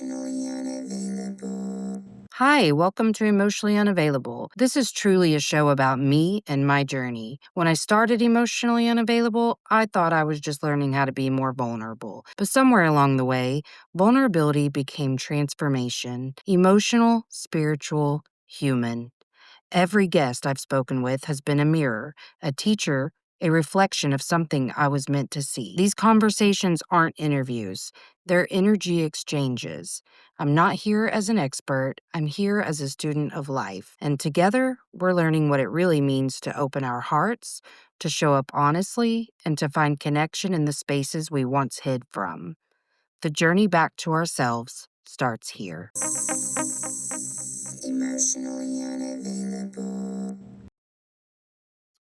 Emotionally unavailable. Hi, welcome to Emotionally Unavailable. This is truly a show about me and my journey. When I started Emotionally Unavailable, I thought I was just learning how to be more vulnerable. But somewhere along the way, vulnerability became transformation, emotional, spiritual, human. Every guest I've spoken with has been a mirror, a teacher, a reflection of something I was meant to see. These conversations aren't interviews, they're energy exchanges. I'm not here as an expert, I'm here as a student of life. And together, we're learning what it really means to open our hearts, to show up honestly, and to find connection in the spaces we once hid from. The journey back to ourselves starts here. Emotionally unavailable.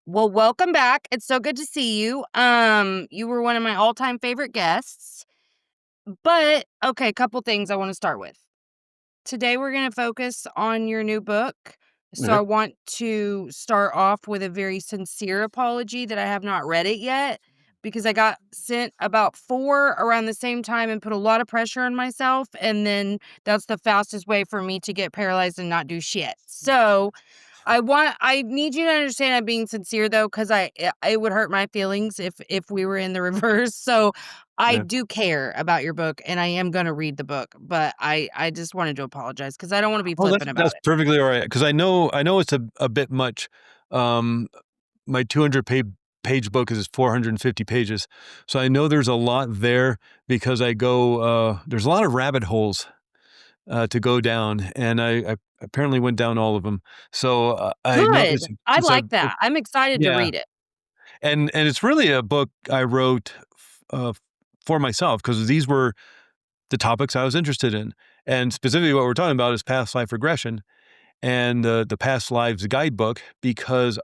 Well, welcome back. It's so good to see you. You were one of my all-time favorite guests. But okay, couple things I want to start with. Today we're going to focus on your new book. So Okay. I want to start off with a very sincere apology that I have not read it yet because I got sent about 4 around the same time and put a lot of pressure on myself, and then that's the fastest way for me to get paralyzed and not do shit. So I need you to understand I'm being sincere though, because it would hurt my feelings if we were in the reverse. So I Yeah. do care about your book and I am gonna read the book, but I just wanted to apologize because I don't want to be Oh, that's flippant about that's it. perfectly all right, because I know it's a bit much. Um, my 200 page book is 450 pages, so I know there's a lot there because there's a lot of rabbit holes to go down, and I apparently went down all of them. So I know Good. I like that. I'm excited to yeah, read it. and it's really a book I wrote for myself because these were the topics I was interested in, and specifically what we're talking about is past life regression and the Past Lives Guidebook, because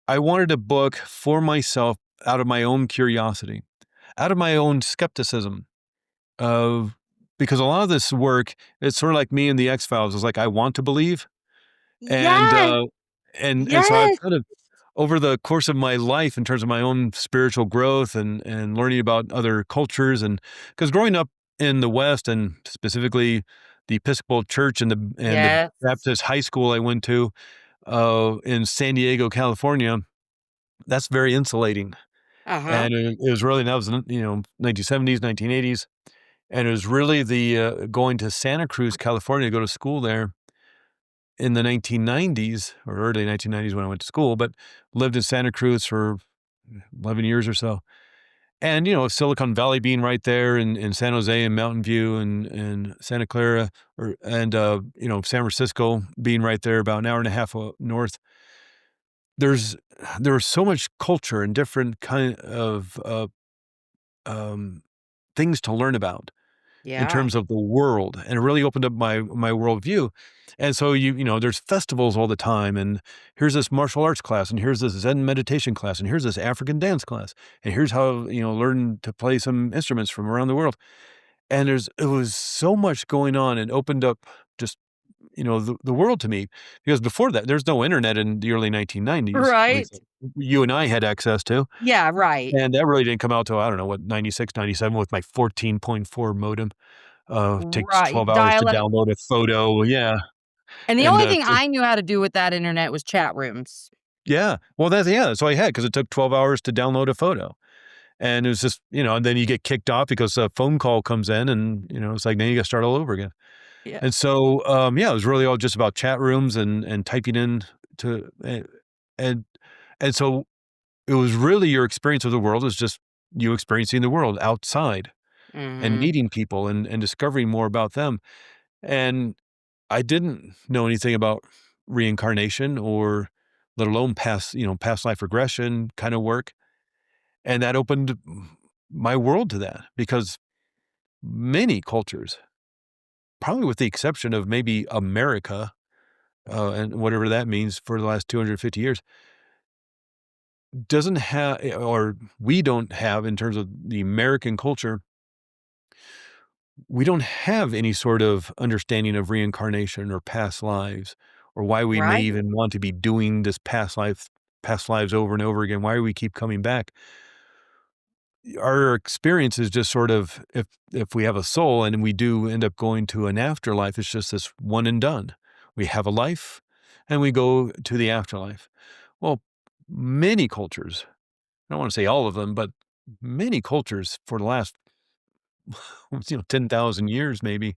I wanted a book for myself out of my own curiosity, out of my own skepticism of because a lot of this work, it's sort of like me and the X-Files. It's like I want to believe, and Yes. uh, and so I've Yes. kind of over the course of my life, in terms of my own spiritual growth and learning about other cultures, and because growing up in the West and specifically the Episcopal Church and the Yes. Baptist high school I went to in San Diego, California, that's very insulating. Uh-huh. And it was really that was 1970s, 1980s, and it was really the going to Santa Cruz, California, to go to school there in the 1990s or early 1990s when I went to school, but lived in Santa Cruz for 11 years or so. And, Silicon Valley being right there in San Jose and Mountain View and Santa Clara San Francisco being right there about an hour and a half north. There's there was so much culture and different kind of, um, things to learn about in Yeah. terms of the world, and it really opened up my worldview. And so there's festivals all the time, and here's this martial arts class, and here's this Zen meditation class, and here's this African dance class, and here's how, learn to play some instruments from around the world. And it was so much going on and opened up just, the world to me, because before that, there's no internet in the early 1990s, at Right. least you and I had access to. Yeah, right. And that really didn't come out till, I don't know, what, 96, 97 with my 14.4 modem. Takes Right. 12 hours to Dial-up. download a photo, yeah, And the and, only thing I knew how to do with that internet was chat rooms. yeah, well, that's all I had because it took 12 hours to download a photo, and it was just, and then you get kicked off because a phone call comes in and, it's like, then you gotta start all over again. Yeah. And so, yeah, it was really all just about chat rooms and typing in to and and so it was really your experience of the world is just you experiencing the world outside and Mhm. meeting people and discovering more about them. And I didn't know anything about reincarnation or let alone past life regression kind of work. And that opened my world to that because many cultures, probably with the exception of maybe America, and whatever that means for the last 250 years, doesn't have, or we don't have in terms of the American culture, we don't have any sort of understanding of reincarnation or past lives or why we may Right. even want to be doing this past lives over and over again. Why do we keep coming back? our experience is just sort of if we have a soul and we do end up going to an afterlife, it's just this one and done. We have a life and we go to the afterlife. Well, many cultures, I don't want to say all of them, but many cultures for the last 10,000 years maybe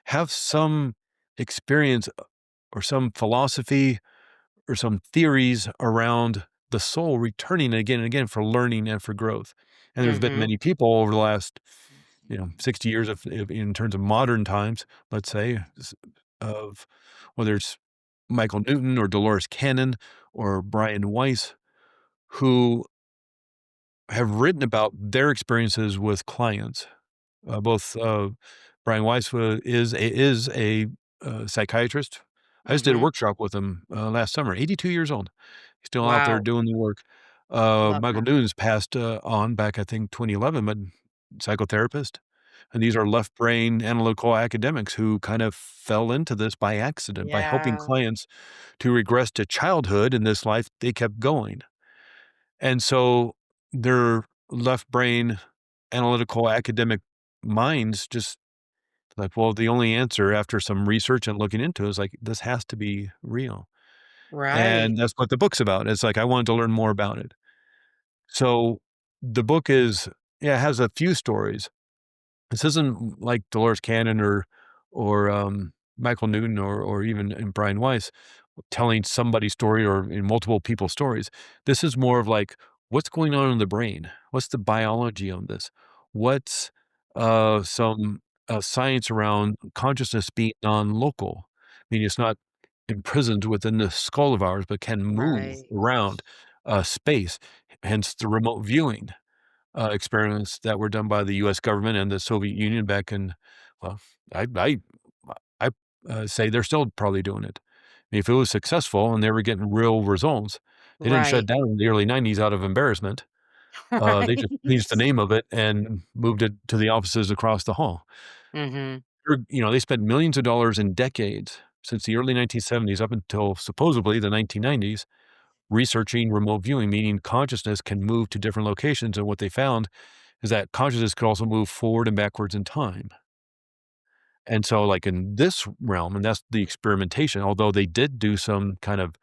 have some experience or some philosophy or some theories around the soul returning again and again for learning and for growth. And there's been Mhm. many people over the last, 60 years of in terms of modern times, let's say, of whether it's Michael Newton or Dolores Cannon or Brian Weiss, who have written about their experiences with clients. Both Brian Weiss is a psychiatrist. I just did a Mhm. workshop with him last summer. 82 years old, he's still out there Wow. doing the work. Love Michael that. Newton's passed on back, I think, 2011, but psychotherapist. And these are left brain analytical academics who kind of fell into this by accident, by helping Yeah. clients to regress to childhood in this life. They kept going. And so their left brain analytical academic minds just like, well, the only answer after some research and looking into it is like, this has to be real. Right. And that's what the book's about. It's like, I wanted to learn more about it. So the book is, yeah, it has a few stories. This isn't like Dolores Cannon or Michael Newton or even in Brian Weiss telling somebody's story or in multiple people's stories. This is more of like, what's going on in the brain? What's the biology of this? What's some science around consciousness being non-local? I mean, it's not imprisoned within the skull of ours, but can move Right. around space, hence the remote viewing experiments that were done by the US government and the Soviet Union back in, well, I say they're still probably doing it. I mean, if it was successful and they were getting real results, they didn't shut Right. down in the early '90s out of embarrassment. They just Right. changed the name of it and moved it to the offices across the hall. Mhm. They spent millions of dollars in decades since the early 1970s up until supposedly the 1990s researching remote viewing, meaning consciousness can move to different locations. And what they found is that consciousness could also move forward and backwards in time. And so, like in this realm, and that's the experimentation, although they did do some kind of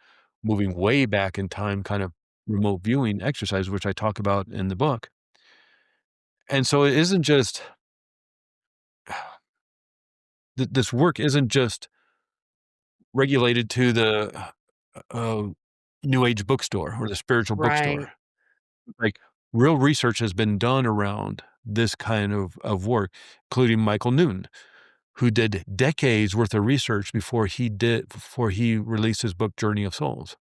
moving way back in time, kind of remote viewing exercise, which I talk about in the book. And so, it isn't just this work isn't just regulated to the uh, new age bookstore or the spiritual Right. bookstore. Like, real research has been done around this kind of work, including Michael Newton, who did decades worth of research before he released his book, Journey of Souls.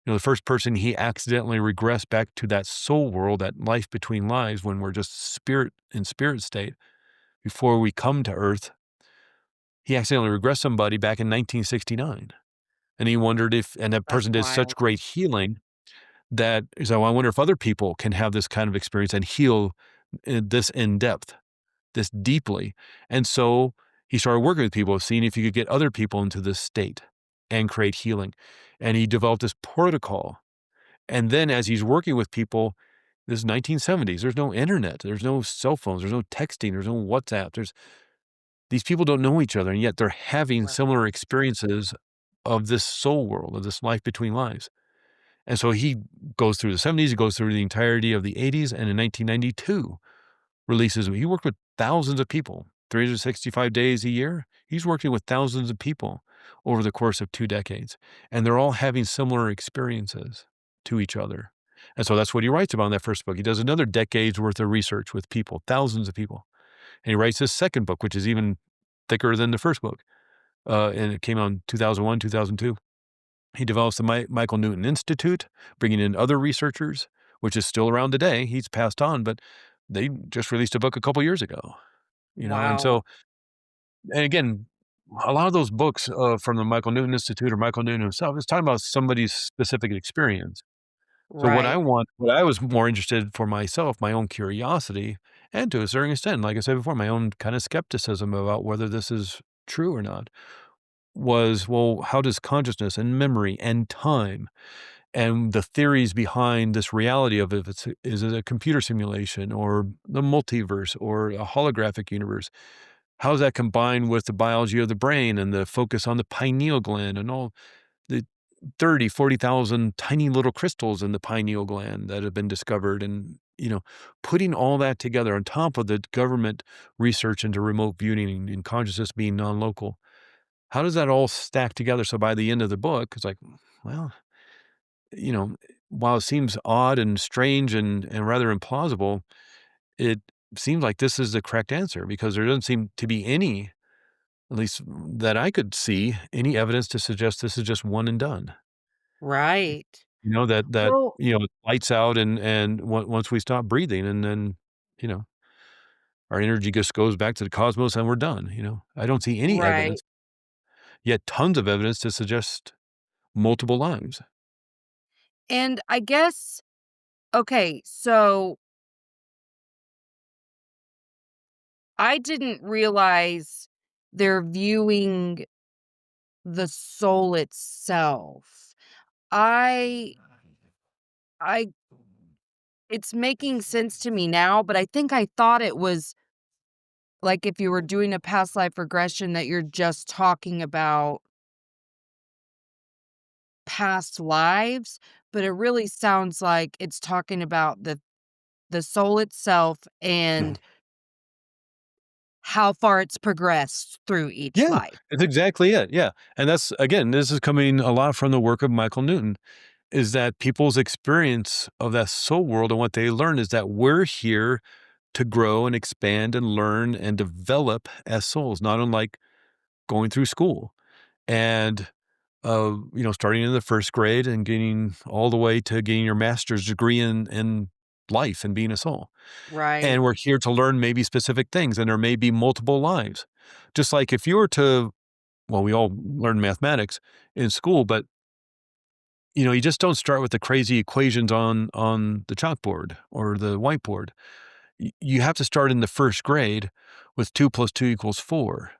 The first person he accidentally regressed back to that soul world, that life between lives when we're just spirit in spirit state before we come to earth, he accidentally regressed somebody back in 1969. And he wondered if and that That's person did such wild. great healing that so I wonder if other people can have this kind of experience and heal this in depth, this deeply. And so he started working with people, seeing if he could get other people into this state and create healing. And he developed this protocol. And then as he's working with people, this is 1970s, there's no internet, there's no cell phones, there's no texting, there's no WhatsApp. These people don't know each other, and yet they're having Right. similar experiences of this soul world, of this life between lives. And so he goes through the '70s, he goes through the entirety of the '80s, and in 1992 releases he worked with thousands of people, 365 days a year. He's working with thousands of people over the course of 2 decades, and they're all having similar experiences to each other. And so that's what he writes about in that first book. He does another decade's worth of research with people, thousands of people. And he writes his second book, which is even thicker than the first book. And it came out in 2001, 2002. He develops the Michael Newton Institute, bringing in other researchers, which is still around today. He's passed on, but they just released a book a couple years ago. And Wow. so, and again, a lot of those books from the Michael Newton Institute or Michael Newton himself is talking about somebody's specific experience. So Right. what I was more interested for myself, my own curiosity, and to a certain extent, like I said before, my own kind of skepticism about whether this is true or not was, well, how does consciousness and memory and time and the theories behind this reality of if is it a computer simulation or the multiverse or a holographic universe? How does that combine with the biology of the brain and the focus on the pineal gland and all the 30, 40,000 tiny little crystals in the pineal gland that have been discovered, and, putting all that together on top of the government research into remote viewing and consciousness being non-local. How does that all stack together? So by the end of the book, it's like, well, you know, while it seems odd and strange and rather implausible, it seems like this is the correct answer because there doesn't seem to be any, at least that I could see, any evidence to suggest this is just one and done. Right. That, Well, lights out and once we stop breathing and then, you know, our energy just goes back to the cosmos and we're done. I don't see any right. evidence, yet tons of evidence to suggest multiple lives. And I guess, okay, so I didn't realize they're viewing the soul itself. I I it's making sense to me now, but I think I thought it was like if you were doing a past life regression that you're just talking about past lives, but it really sounds like it's talking about the soul itself and how far it's progressed through each Yeah, life. that's exactly it, yeah, and that's again, this is coming a lot from the work of Michael Newton, is that people's experience of that soul world and what they learn is that we're here to grow and expand and learn and develop as souls, not unlike going through school and, starting in the 1st grade and getting all the way to getting your master's degree in life and being a soul. Right, And we're here to learn maybe specific things, and there may be multiple lives. Just like if you were to well, we all learn mathematics in school, but, you just don't start with the crazy equations on the chalkboard or the whiteboard. You have to start in the 1st grade with 2 plus 2 equals 4.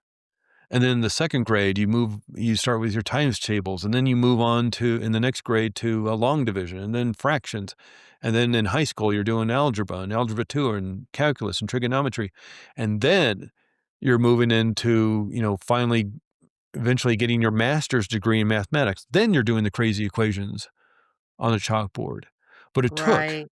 And then in the 2nd grade, you start with your times tables, and then you move on to in the next grade to a long division and then fractions. And then in high school, you're doing algebra and algebra 2 and calculus and trigonometry. And then you're moving into, finally eventually getting your master's degree in mathematics. Then you're doing the crazy equations on the chalkboard. But it took right.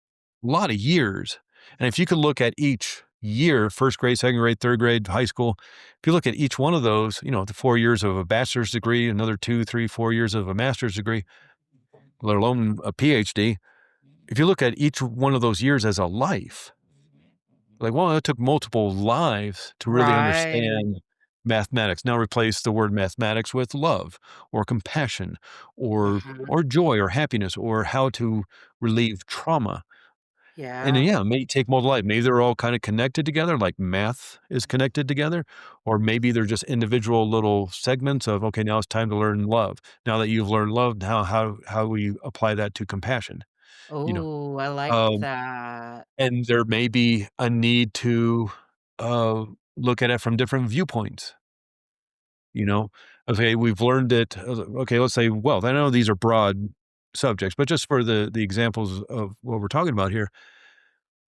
a lot of years. And if you could look at each year, 1st grade, 2nd grade, 3rd grade, high school, if you look at each one of those, the 4 years of a bachelor's degree, another 2, 3, 4 years of a master's degree, let alone a PhD, if you look at each one of those years as a life, like, well, it took multiple lives to really Right. understand mathematics. Now replace the word mathematics with love or compassion Mhm. or joy or happiness or how to relieve trauma. And then, Yeah. yeah, it may take multiple life. Maybe they're all kind of connected together, like math is connected together, or maybe they're just individual little segments of, okay, now it's time to learn love. Now that you've learned love, how will you apply that to compassion? You know, Oh, I like um, that. and there may be a need to uh, look at it from different viewpoints. You know, okay, we've learned it. Okay, let's say, well, I know these are broad subjects, but just for the examples of what we're talking about here,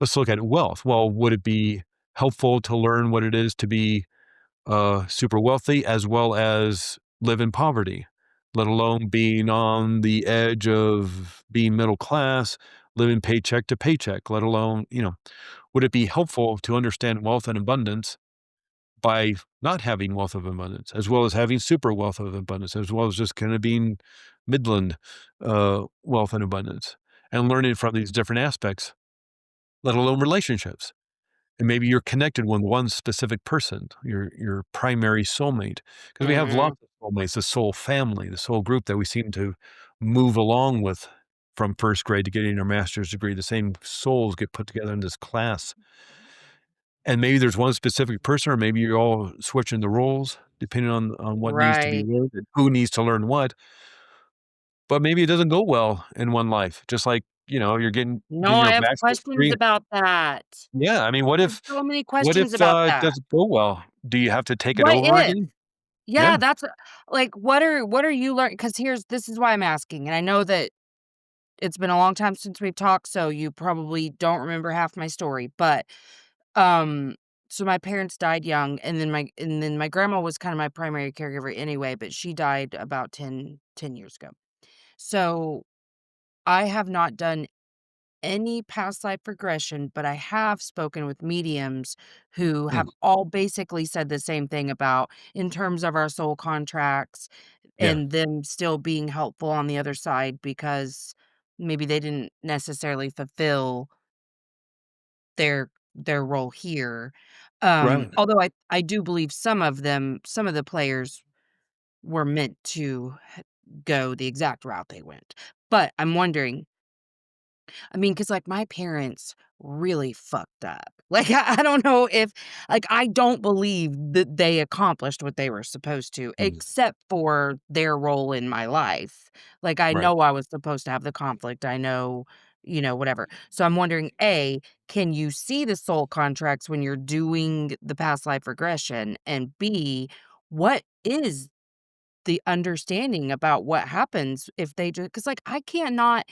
let's look at wealth. Well, would it be helpful to learn what it is to be super wealthy as well as live in poverty, let alone being on the edge of being middle class, living paycheck to paycheck, let alone, would it be helpful to understand wealth and abundance by not having wealth of abundance, as well as having super wealth of abundance, as well as just kind of being midland wealth and abundance and learning from these different aspects, let alone relationships? And maybe you're connected with one specific person, your primary soulmate, because we have Mhm. lots of soulmates, the soul family, the soul group that we seem to move along with from 1st grade to getting our master's degree. The same souls get put together in this class. And maybe there's one specific person, or maybe you're all switching the roles depending on what needs to be Right. learned and who needs to learn what. But maybe it doesn't go well in one life, just like, you're No, getting I your have bachelor's questions degree. about that. Yeah, I mean, I have so many questions about it that. doesn't go well? Do you have to take it What over if? again? Yeah, Yeah. that's like, what are you learning? Because this is why I'm asking, and I know that it's been a long time since we've talked, so you probably don't remember half my story, but, um, so my parents died young, and then my grandma was kinda my primary caregiver anyway, but she died about ten years ago. So, I have not done any past life regression, but I have spoken with mediums who Mm, have all basically said the same thing about in terms of our soul contracts yeah, and them still being helpful on the other side because maybe they didn't necessarily fulfill their role here. right. Although I do believe some of the players were meant to go the exact route they went. But I'm wondering, I mean, cause like, my parents really fucked up. Like, I don't know if like, I don't believe that they accomplished what they were supposed to, Mm, except for their role in my life. Like, I right. know I was supposed to have the conflict, I know, whatever. So I'm wondering, A, can you see the soul contracts when you're doing the past life regression? And B, what is the understanding about what happens if they just? Cause like, I cannot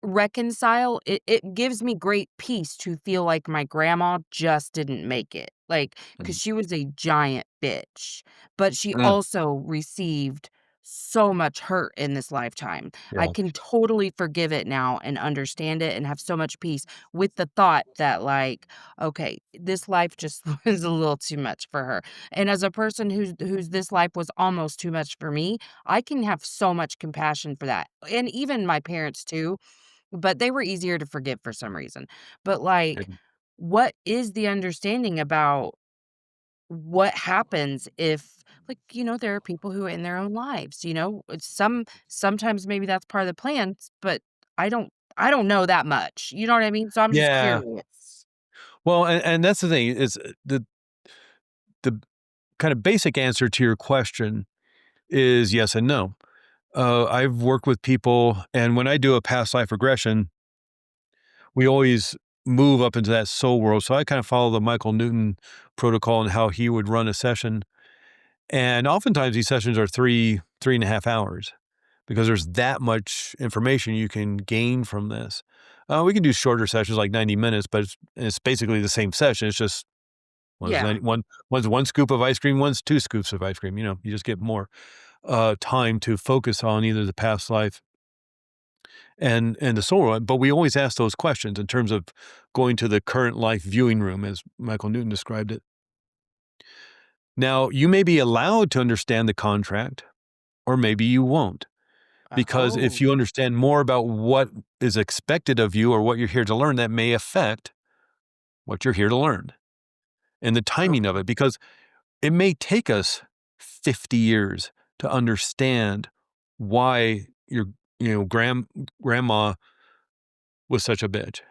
reconcile, it gives me great peace to feel like my grandma just didn't make it, like, because Mm, she was a giant bitch, but she mm, also received so much hurt in this lifetime. I yeah. can totally forgive it now and understand it and have so much peace with the thought that, like, "Okay, this life just was a little too much for her," and as a person whose this life was almost too much for me, I can have so much compassion for that, and even my parents too, but they were easier to forgive for some reason. But, Yeah. like, what is the understanding about what happens if like, there are people who end their own lives, It's sometimes maybe that's part of the plan, but I don't know that much, you know what I mean? So I'm just Yeah. curious. Well, and that's the thing is the kind of basic answer to your question is yes and no. I've worked with people, and when I do a past life regression, we always move up into that soul world. So I kind of follow the Michael Newton protocol and how he would run a session. And oftentimes these sessions are 3.5 hours because there's that much information you can gain from this. We can do shorter sessions like 90 minutes, but it's basically the same session. It's just Yeah, one's one scoop of ice cream, one's two scoops of ice cream. You just get more time to focus on either the past life and the soul world. But we always ask those questions in terms of going to the current life viewing room, as Michael Newton described it. Now, you may be allowed to understand the contract, or maybe you won't. Because if oh, you understand more about what is expected of you or what you're here to learn, that may affect what you're here to learn and the timing of okay. it. Because it may take us 50 years to understand why your grandma was such a bitch.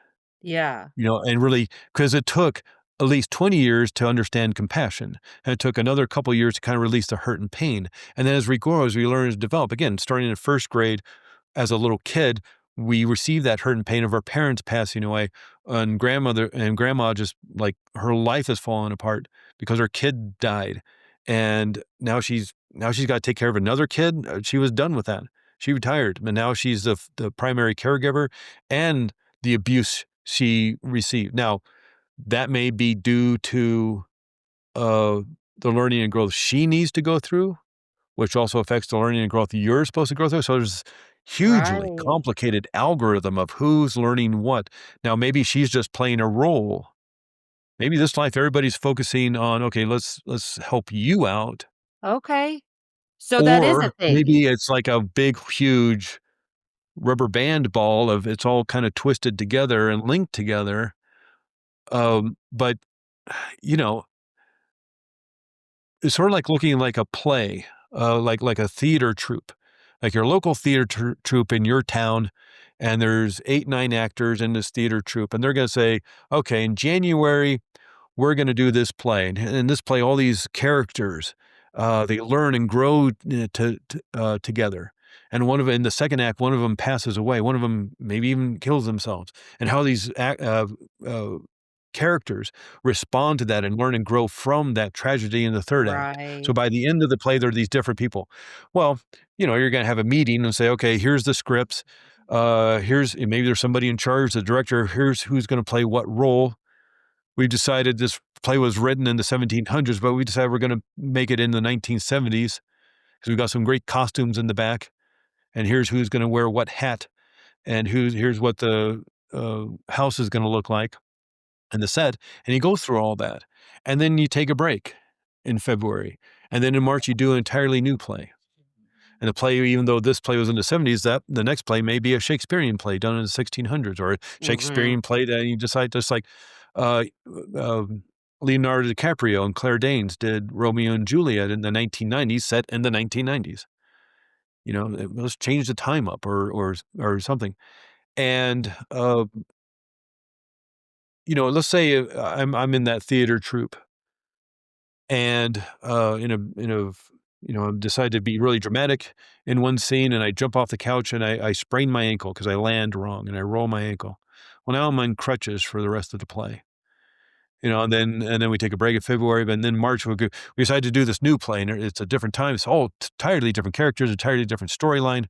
Yeah, And really, because it took at least 20 years to understand compassion, and it took another couple of years to kind of release the hurt and pain. And then as we grow, as we learn to develop, again, starting in first grade, as a little kid, we receive that hurt and pain of our parents passing away, and grandma just like her life has fallen apart because her kid died, and now she's got to take care of another kid. She was done with that. She retired, but now she's the primary caregiver, and the abuse she received. Now that may be due to uh, the learning and growth she needs to go through, which also affects the learning and growth you're supposed to go through. So there's hugely right. complicated algorithm of who's learning what. Now, maybe she's just playing a role. Maybe this life everybody's focusing on, okay, let's help you out. Okay. So that is a Or thing. maybe it's like a big, huge rubber band ball of it's all kind of twisted together and linked together. But you know, it's sort of like looking like a play, like a theater troupe, like your local theater troupe in your town, and there's 8, 9 actors in this theater troupe, and they're going to say, "Okay, in January we're going to do this play, and in this play, all these characters, they learn and grow together." And in the second act, one of them passes away. One of them maybe even kills themselves. And how these uh, characters respond to that and learn and grow from that tragedy in the third act. So Right. by the end of the play, there are these different people. Well, you're going to have a meeting and say, okay, here's the scripts. Here's and maybe there's somebody in charge, the director. Here's who's going to play what role. We decided this play was written in the 1700s, but we decided we're going to make it in the 1970s because we've got some great costumes in the back. And here's who's going to wear what hat, and here's what the house is going to look like, and the set. And you go through all that, and then you take a break in February, and then in March you do an entirely new play. And the play, even though this play was in the 70s, that the next play may be a Shakespearean play done in the 1600s, or a Mhm. Shakespearean play that you decide just like uh, um, Leonardo DiCaprio and Claire Danes did Romeo and Juliet in the 1990s, set in the 1990s. Let's change the time up or something. And let's say I'm in that theater troupe, and I decide to be really dramatic in one scene, and I jump off the couch and I sprain my ankle because I land wrong and I roll my ankle. Well, now I'm on crutches for the rest of the play. And then we take a break in February, but then March we decide to do this new play, and it's a different time. It's all entirely different characters, entirely different storyline.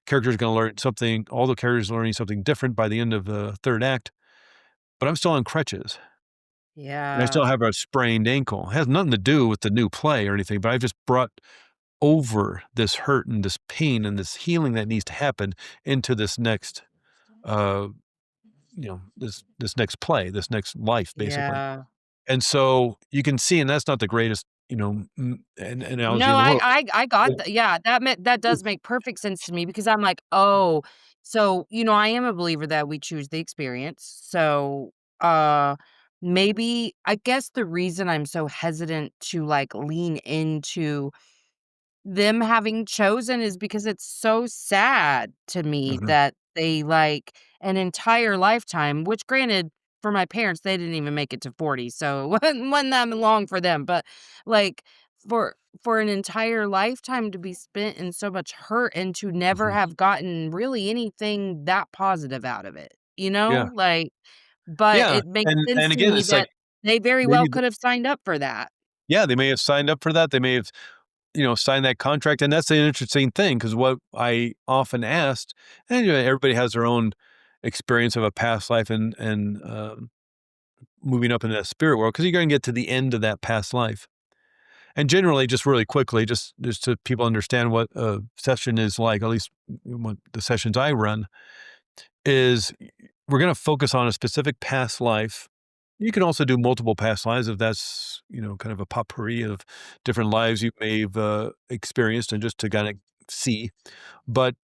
Characters going to learn something. All the characters learning something different by the end of the third act. But I'm still on crutches, and I still Yeah. have a sprained ankle. It has nothing to do with the new play or anything, but I've just brought over this hurt and this pain and this healing that needs to happen into this next, uh, this next play, this next life, basically. Yeah. And so you can see, and that's not the greatest, an analogy No, in the I world. I I got But the yeah, that does make perfect sense to me because I'm like, "Oh, so, I am a believer that we choose the experience." So, uh, maybe I guess the reason I'm so hesitant to, like, lean into them having chosen is because it's so sad to me Mhm, that they, like, an entire lifetime, which granted, for my parents, they didn't even make it to 40, so it wasn't that long for them, but, like, for for an entire lifetime to be spent in so much hurt and to never mhm. have gotten really anything that positive out of it, Yeah. Like, but Yeah, it makes and sense to again, me it's like that they very well maybe could have signed up for that. yeah, they may have signed up for that. They may have, signed that contract, and that's an interesting thing because what I often asked, and, everybody has their own experience of a past life and moving up into that spirit world because 'cause you're gonna get to the end of that past life. And generally, just really quickly, just so people understand what a session is like, at least what the sessions I run, is we're gonna focus on a specific past life. You can also do multiple past lives if that's, kind of a potpourri of different lives you may have, experienced and just to kinda see. But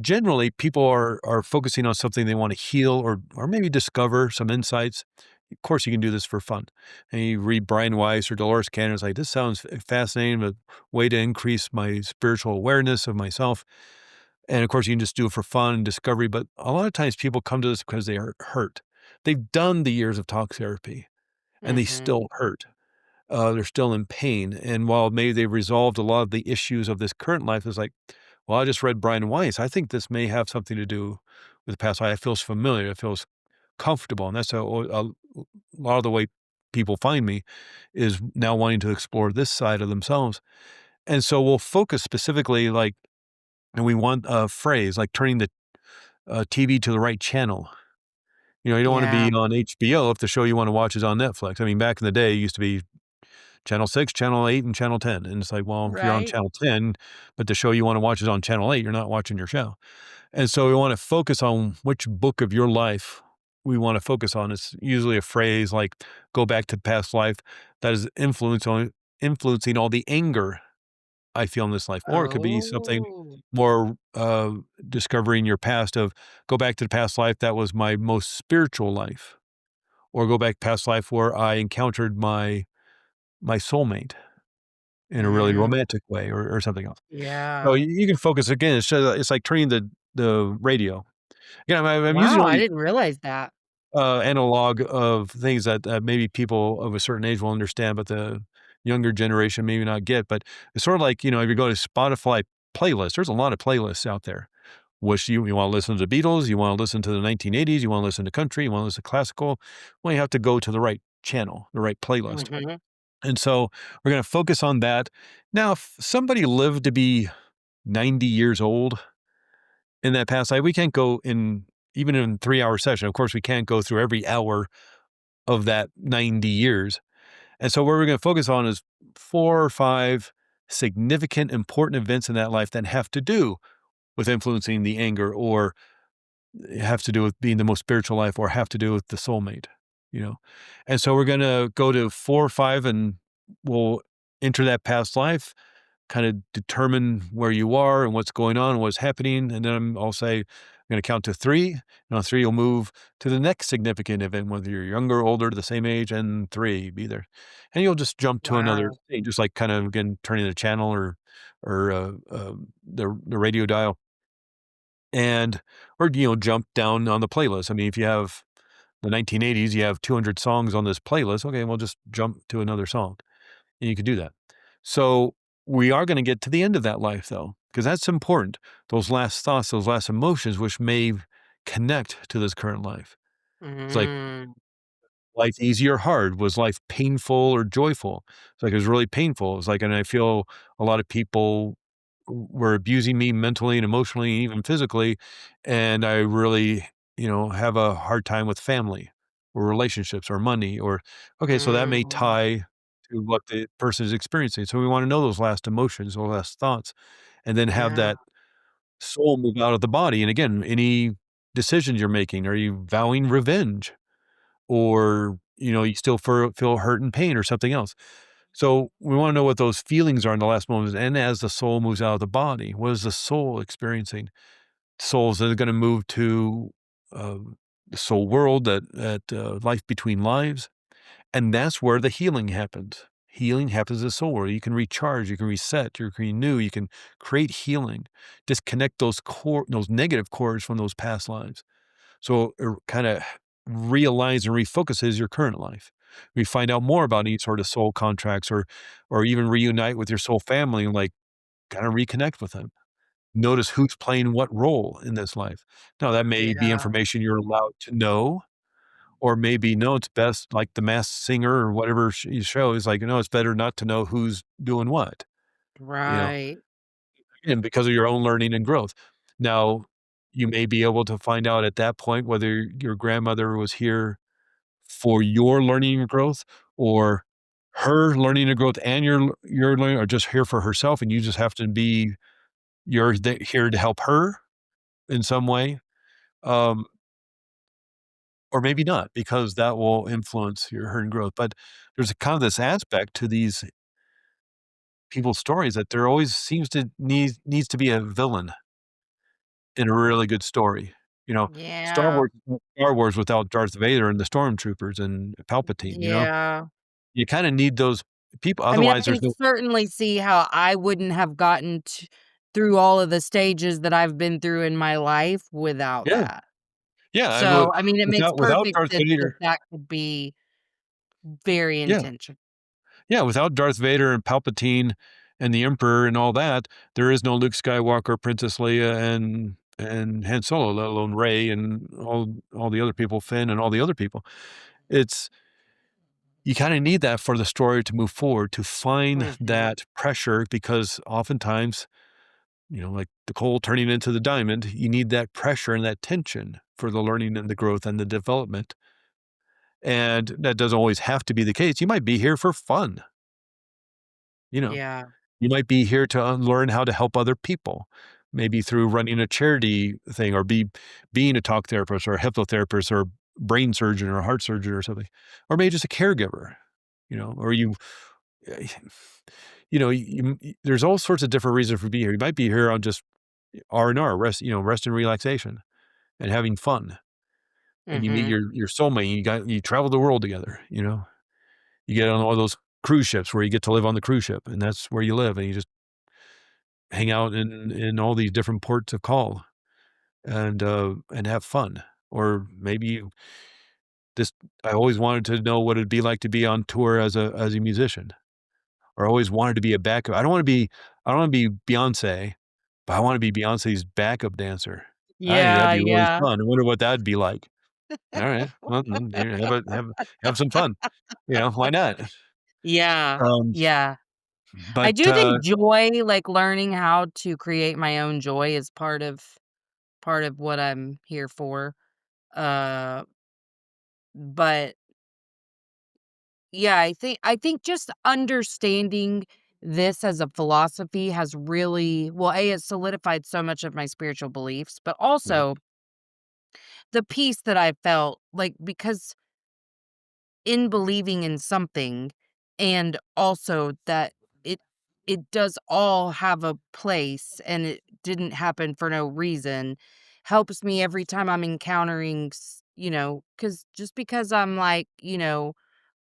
generally, people are focusing on something they wanna heal or maybe discover some insights. Of course, you can do this for fun. And you read Brian Weiss or Dolores Cannon, it's like, "This sounds fascinating, a way to increase my spiritual awareness of myself." And, of course, you can just do it for fun and discovery, but a lot of times people come to this because they are hurt. They've done the years of talk therapy, and they Mhm. still hurt. They're still in pain, and while maybe they've resolved a lot of the issues of this current life, it's like, "Well, I just read Brian Weiss. I think this may have something to do with the past life. It feels familiar. It feels comfortable," and that's a lot of the way people find me is now wanting to explore this side of themselves. And so we'll focus specifically, like, and we want a phrase like turning the TV to the right channel. You don't want to Yeah. be on HBO if the show you want to watch is on Netflix. I mean, back in the day, it used to be Channel 6, Channel 8, and Channel 10. And it's like, well, if you're on Right? Channel 10, but the show you want to watch is on Channel 8, you're not watching your show. And so we want to focus on which book of your life we want to focus on. It's usually a phrase like go back to past life that is influencing all the anger I feel in this life. Or it could be something Oh. more discovering your past of go back to the past life that was my most spiritual life. Or go back past life where I encountered my soulmate in a really Mm, romantic way or something else. So yeah. you can focus again, it's like turning the radio. Yeah, I'm using Wow, I only didn't realize that. analog of things that maybe people of a certain age will understand, but the younger generation maybe not get. But it's sort of like, if you go to Spotify playlists, there's a lot of playlists out there. Which you want to listen to the Beatles, you want to listen to the 1980s, you want to listen to country, you want to listen to classical. Well, you have to go to the right channel, the right playlist. Mhm. And so we're going to focus on that. Now, if somebody lived to be 90 years old in that past life. We can't go in even in 3-hour session. Of course, we can't go through every hour of that 90 years. And so what we're going to focus on is 4 or 5 significant, important events in that life that have to do with influencing the anger, or have to do with being the most spiritual life, or have to do with the soulmate, you know? And so we're going to go to 4 or 5, and we'll enter that past life, kind of determine where you are and what's going on, what's happening. And then I'll say, I'm going to count to 3. And on 3, you'll move to the next significant event, whether you're younger, older, the same age, and 3, be there. And you'll just jump to another Wow. thing, just like kind of again turning the channel, or the radio dial, and or jump down on the playlist. I mean, if you have the 1980s, you have 200 songs on this playlist. Okay, we'll just jump to another song, and you could do that. So we are going to get to the end of that life, though, because that's important. Those last thoughts, those last emotions, which may connect to this current life. It's like, Mm. life easy or hard? Was life painful or joyful? It's like, it was really painful. It's like, and I feel a lot of people were abusing me mentally and emotionally, even physically. And I really, have a hard time with family or relationships or money, or, okay, so that may Mm. tie to what the person is experiencing. So we want to know those last emotions, those last thoughts, and then have Yeah. that soul move out of the body. And again, any decisions you're making, are you vowing revenge? Or, you still feel hurt and pain or something else. So we want to know what those feelings are in the last moments. And as the soul moves out of the body, what is the soul experiencing? Souls that are going to move to the soul world, that life between lives. And that's where the healing happens. Healing happens in the soul world. You can recharge, you can reset, you can renew, you can create healing. Disconnect those negative cords from those past lives. So it kind of realigns and refocuses your current life. We find out more about any sort of soul contracts, or even reunite with your soul family and like kind of reconnect with them. Notice who's playing what role in this life. Now that may be Yeah. information you're allowed to know, or maybe no, it's best like the Masked Singer or whatever show is like, no, it's better not to know who's doing what, you know, Right. and because of your own learning and growth. Now, you may be able to find out at that point whether your grandmother was here for your learning and growth, or her learning and growth and your learning, are just here for herself, and you just have to be here to help her in some way, um, or maybe not, because that will influence your her and growth. But there's a kind of this aspect to these people's stories that there always seems to needs to be a villain in a really good story. You know, Star Yeah. Wars Star Wars without Darth Vader and the stormtroopers and Palpatine, Yeah. You kinda need those people, I mean, I otherwise can there's no. certainly see how I wouldn't have gotten through all of the stages that I've been through in my life without Yeah, that. yeah, I would So, I mean, it makes without perfect Darth sense that Vader. that could be very Yeah, intentional. yeah, without Darth Vader and Palpatine and the Emperor and all that, there is no Luke Skywalker, Princess Leia, and Han Solo, let alone Rey and all the other people, Finn and all the other people. It's You kinda need that for the story to move forward, to find Mhm. that pressure, because oftentimes, like the coal turning into the diamond, you need that pressure and that tension for the learning and the growth and the development. And that doesn't always have to be the case. You might be here for fun, you know? Yeah. You might be here to learn how to help other people, maybe through running a charity thing, or being a talk therapist or a hypnotherapist or brain surgeon or a heart surgeon or something, or maybe just a caregiver, or eh, there's all sorts of different reasons for being here. You might be here on just R&R, rest and relaxation and having fun. And you meet Mhm. your soulmate, you travel the world together, You get on all those cruise ships where you get to live on the cruise ship, and that's where you live, and you just hang out in all these different ports of call, and have fun. Or maybe this I always wanted to know what it'd be like to be on tour as a musician, or always wanted to be a backup. I don't wanna be Beyoncé, but I wanna be Beyoncé's backup dancer. I think that'd Yeah, be really yeah. fun. I wonder what that'd be like. Alright, well, yeah, have some fun, why not? Yeah. Um, Yeah. I but, do think joy, like learning how to create my own joy is part of what I'm here for. Uh, but yeah, I think just understanding this as a philosophy has really, well, A, it solidified so much of my spiritual beliefs, but Yeah, also the peace that I felt, like, because in believing in something, and also that it it does all have a place and it didn't happen for no reason, helps me every time I'm encountering because just because I'm, like,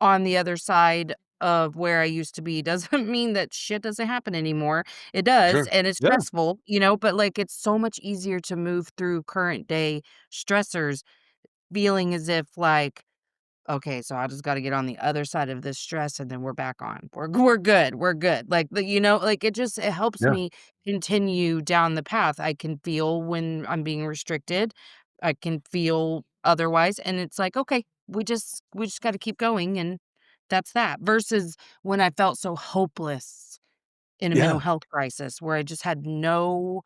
on the other side of where I used to be doesn't mean that shit doesn't happen anymore. It does, sure. and it's Yeah, stressful, but, like, it's so much easier to move through current day stressors feeling as if, like, okay, so I just gotta get on the other side of this stress and then we're back on. We're good, we're good. Like, like, it helps yeah, me continue down the path. I can feel when I'm being restricted. I can feel otherwise, and it's like, "Okay, we just gotta keep going," and that's that. Versus when I felt so hopeless in a mental yeah, health crisis where I just had no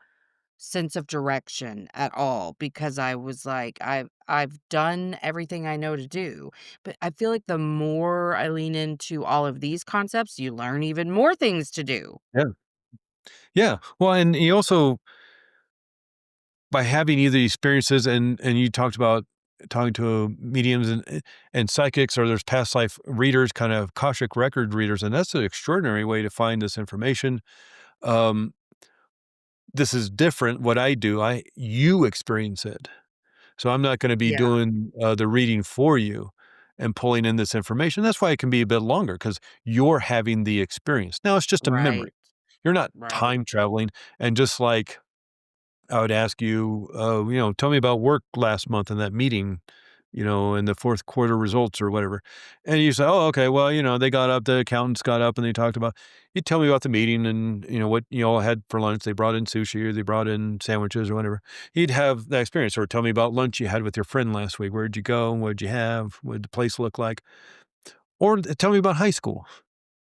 sense of direction at all because I was like, I've done everything I know to do. But I feel like the more I lean into all of these concepts, you learn even more things to do. yeah, yeah. Well, and you also by having either experiences and you talked about talking to mediums and psychics or there's past life readers, kind of Akashic record readers, and that's an extraordinary way to find this information. Um, this is different. What I do, you experience it. So I'm not gonna be Yeah. doing, the reading for you and pulling in this information. That's why it can be a bit longer because 'cause you're having the experience. Now it's just a Right. memory. You're not Right. time traveling, and just like I would ask you, "Tell me about work last month in that meeting, and the 4th quarter results," or whatever. And you say, "Oh, okay. Well, they got up, the accountants got up and they talked about." You tell me about the meeting and, what you all had for lunch. They brought in sushi or they brought in sandwiches or whatever. You'd have that experience. Or tell me about lunch you had with your friend last week. Where'd you go? What'd you have? What'd the place look like? Or tell me about high school.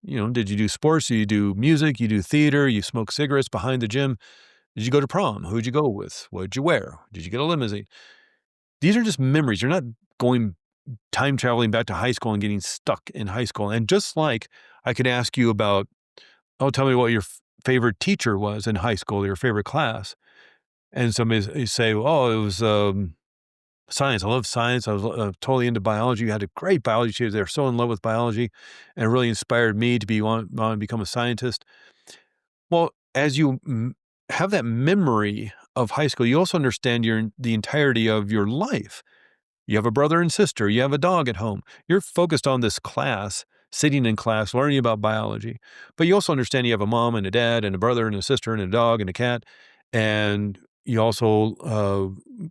Did you do sports? Did you do music? You do theater? You smoke cigarettes behind the gym? Did you go to prom? Who'd you go with? What'd you wear? Did you get a limousine? These are just memories. You're not going time traveling back to high school and getting stuck in high school. And just like I could ask you about, oh, tell me what your favorite teacher was in high school, your favorite class. And you say, oh, it was science. I love science. I was totally into biology. You had a great biology teacher. They were so in love with biology and it really inspired me to want to become a scientist. Well, as you have that memory of high school, you also understand the entirety of your life. You have a brother and sister, you have a dog at home. You're focused on this class, sitting in class, learning about biology. But you also understand you have a mom and a dad and a brother and a sister and a dog and a cat. And you also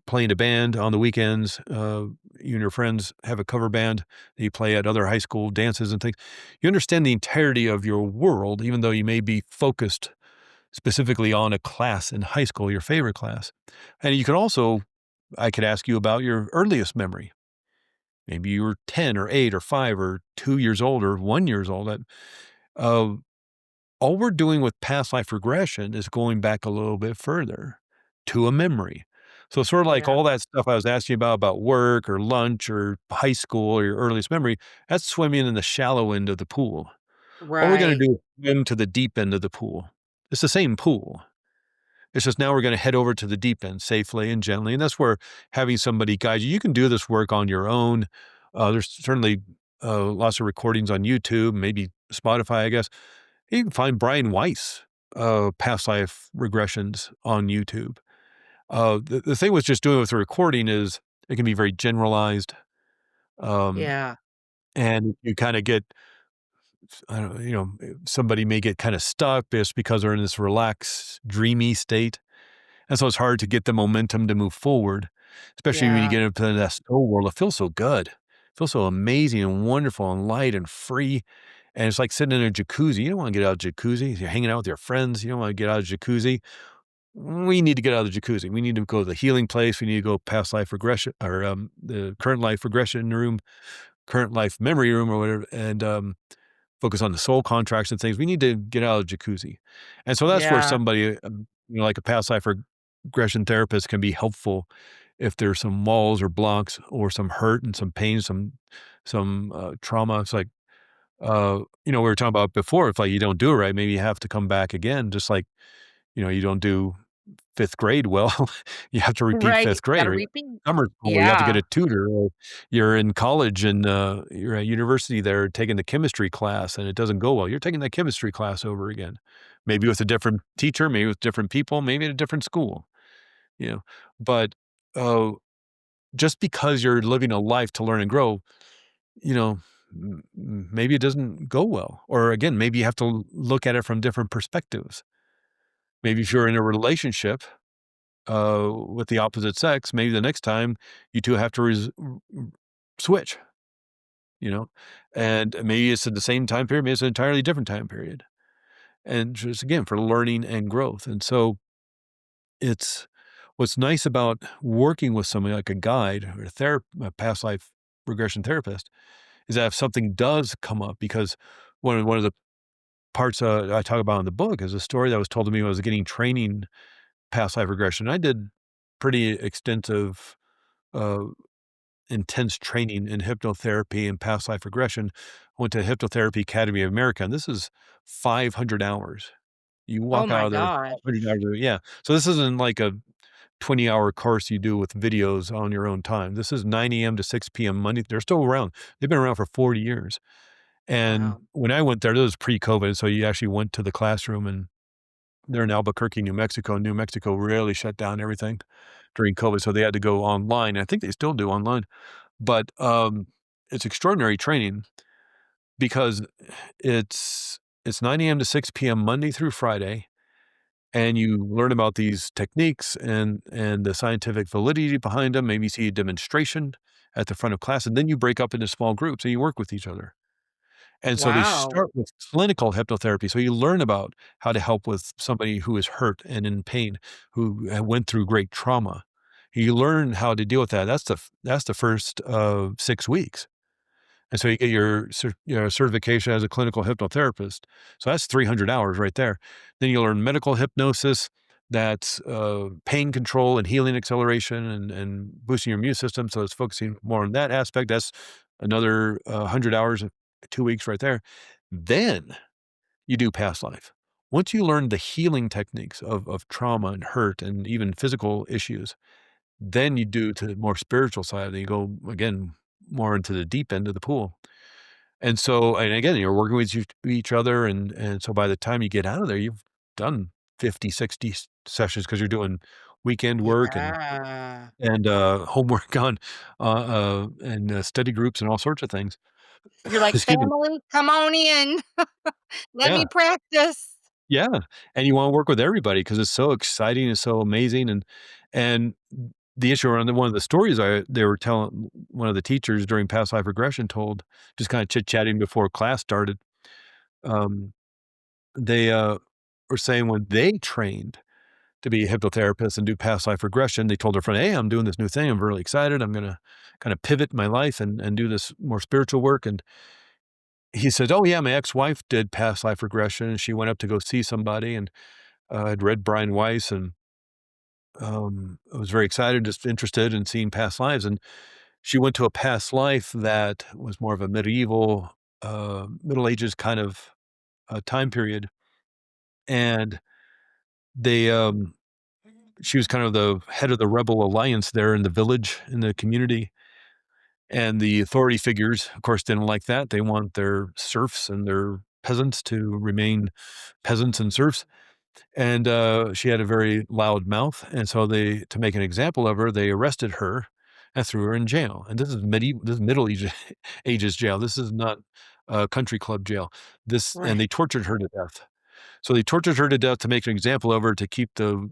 play in a band on the weekends. You and your friends have a cover band that you play at other high school dances and things. You understand the entirety of your world, even though you may be focused specifically on a class in high school, your favorite class. And you can also I could ask you about your earliest memory. Maybe you were 10 or 8 or 5 or 2 years old or 1 years old. Uh, all we're doing with past life regression is going back a little bit further to a memory. So sort of like Yeah. all that stuff I was asking you about work or lunch or high school or your earliest memory, that's swimming in the shallow end of the pool. All we're going Right. to do is swim to the deep end of the pool. It's the same pool. It's just now we're gonna head over to the deep end safely and gently, and that's where having somebody guide you. You can do this work on your own. There's certainly, lots of recordings on YouTube, maybe Spotify, I guess. You can find Brian Weiss, past life regressions on YouTube. The thing with just doing it with a recording is it can be very generalized, um, Yeah. and you kinda get I don't know, somebody may get kinda stuck just because they're in this relaxed, dreamy state. And so it's hard to get the momentum to move forward, especially when you Yeah. get into that soul world. It feels so good. It feels so amazing and wonderful and light and free. And it's like sitting in a jacuzzi. You don't want to get out of jacuzzi. You're hanging out with your friends. You don't want to get out of jacuzzi. We need to get out of the jacuzzi. We need to go to the healing place. We need to go past life regression or the current life regression room, current life memory room or whatever, and focus on the soul contracts and things. We need to get out of the jacuzzi. And so that's where Yeah. somebody, like a past life regression therapists can be helpful if there's some walls or blocks or some hurt and some pain, some trauma. It's like, we were talking about before, if like you don't do it right, maybe you have to come back again, just like, you don't do 5th grade well, you have to repeat Right. 5th grade, Gotta or repeat. summer school, you have to get Yeah. a tutor, or you're in college and, you're at university there taking the chemistry class and it doesn't go well. You're taking that chemistry class over again, maybe with a different teacher, maybe with different people, maybe at a different school, you know? But, uh, just because you're living a life to learn and grow, you know, maybe it doesn't go well. Or again, maybe you have to look at it from different perspectives. Maybe if you're in a relationship with the opposite sex, maybe the next time you 2 have to switch, you know? And maybe it's at the same time period, maybe it's an entirely different time period. And just again, for learning and growth. And so it's what's nice about working with somebody like a guide or a past life regression therapist is that if something does come up, because one of the parts I talk about in the book is a story that was told to me when I was getting training past life regression. I did pretty extensive uh, intense training in hypnotherapy and past life regression. Went to Hypnotherapy Academy of America, and this is 500 hours. You Oh walk out my of there gosh. 500 hours. Yeah. So this isn't like a 20-hour course you do with videos on your own time. This is 9 a.m. to 6 p.m. Monday. They're still around. They've been around for 40 years. And Wow. when I went there, this was pre-COVID, so you actually went to the classroom, and they're in Albuquerque, New Mexico. New Mexico really shut down everything during COVID, so they had to go online. I think they still do online. But, it's extraordinary training because it's 9 a.m. to 6 p.m. Monday through Friday, and you learn about these techniques and the scientific validity behind them. Maybe you see a demonstration at the front of class, and then you break up into small groups and you work with each other. And so they Wow. start with clinical hypnotherapy. So you learn about how to help with somebody who is hurt and in pain, who went through great trauma. You learn how to deal with that. That's the first 6 weeks. And so you get your certification as a clinical hypnotherapist. So that's 300 hours right there. Then you learn medical hypnosis, that's pain control and healing acceleration and boosting your immune system. So it's focusing more on that aspect. That's another 100 hours, 2 weeks right there. Then you do past life. Once you learn the healing techniques of trauma and hurt and even physical issues, then you do to the more spiritual side. Then you go again more into the deep end of the pool. And so, and again, you're working with each other, and so by the time you get out of there, you've done 50, 60 sessions because you're doing weekend work Yeah. and homework on and study groups and all sorts of things. You're like, Excuse me. "Family, come on in. Let Yeah, me practice." yeah, and you wanna work with everybody because it's so exciting, it's so amazing, and the issue around one of the stories they were telling one of the teachers during past life regression told, just kinda chit-chatting before class started, um, they, were saying when they trained to be a hypnotherapist and do past life regression, they told their friend, "Hey, I'm doing this new thing. I'm really excited. I'm gonna kinda pivot my life and do this more spiritual work," and he said, "Oh, yeah, my ex-wife did past life regression, and she went up to go see somebody and, had read Brian Weiss and, I was very excited, just interested in seeing past lives, and she went to a past life that was more of a medieval, Middle Ages kind of, time period, and they, she was kind of the head of the rebel alliance there in the village, in the community, and the authority figures, of course, didn't like that. They want their serfs and their peasants to remain peasants and serfs, and, she had a very loud mouth, and so to make an example of her, they arrested her and threw her in jail, and this is Middle Ages jail. This is not a country club jail. And Right. they tortured her to death. So they tortured her to death to make an example of her to keep the,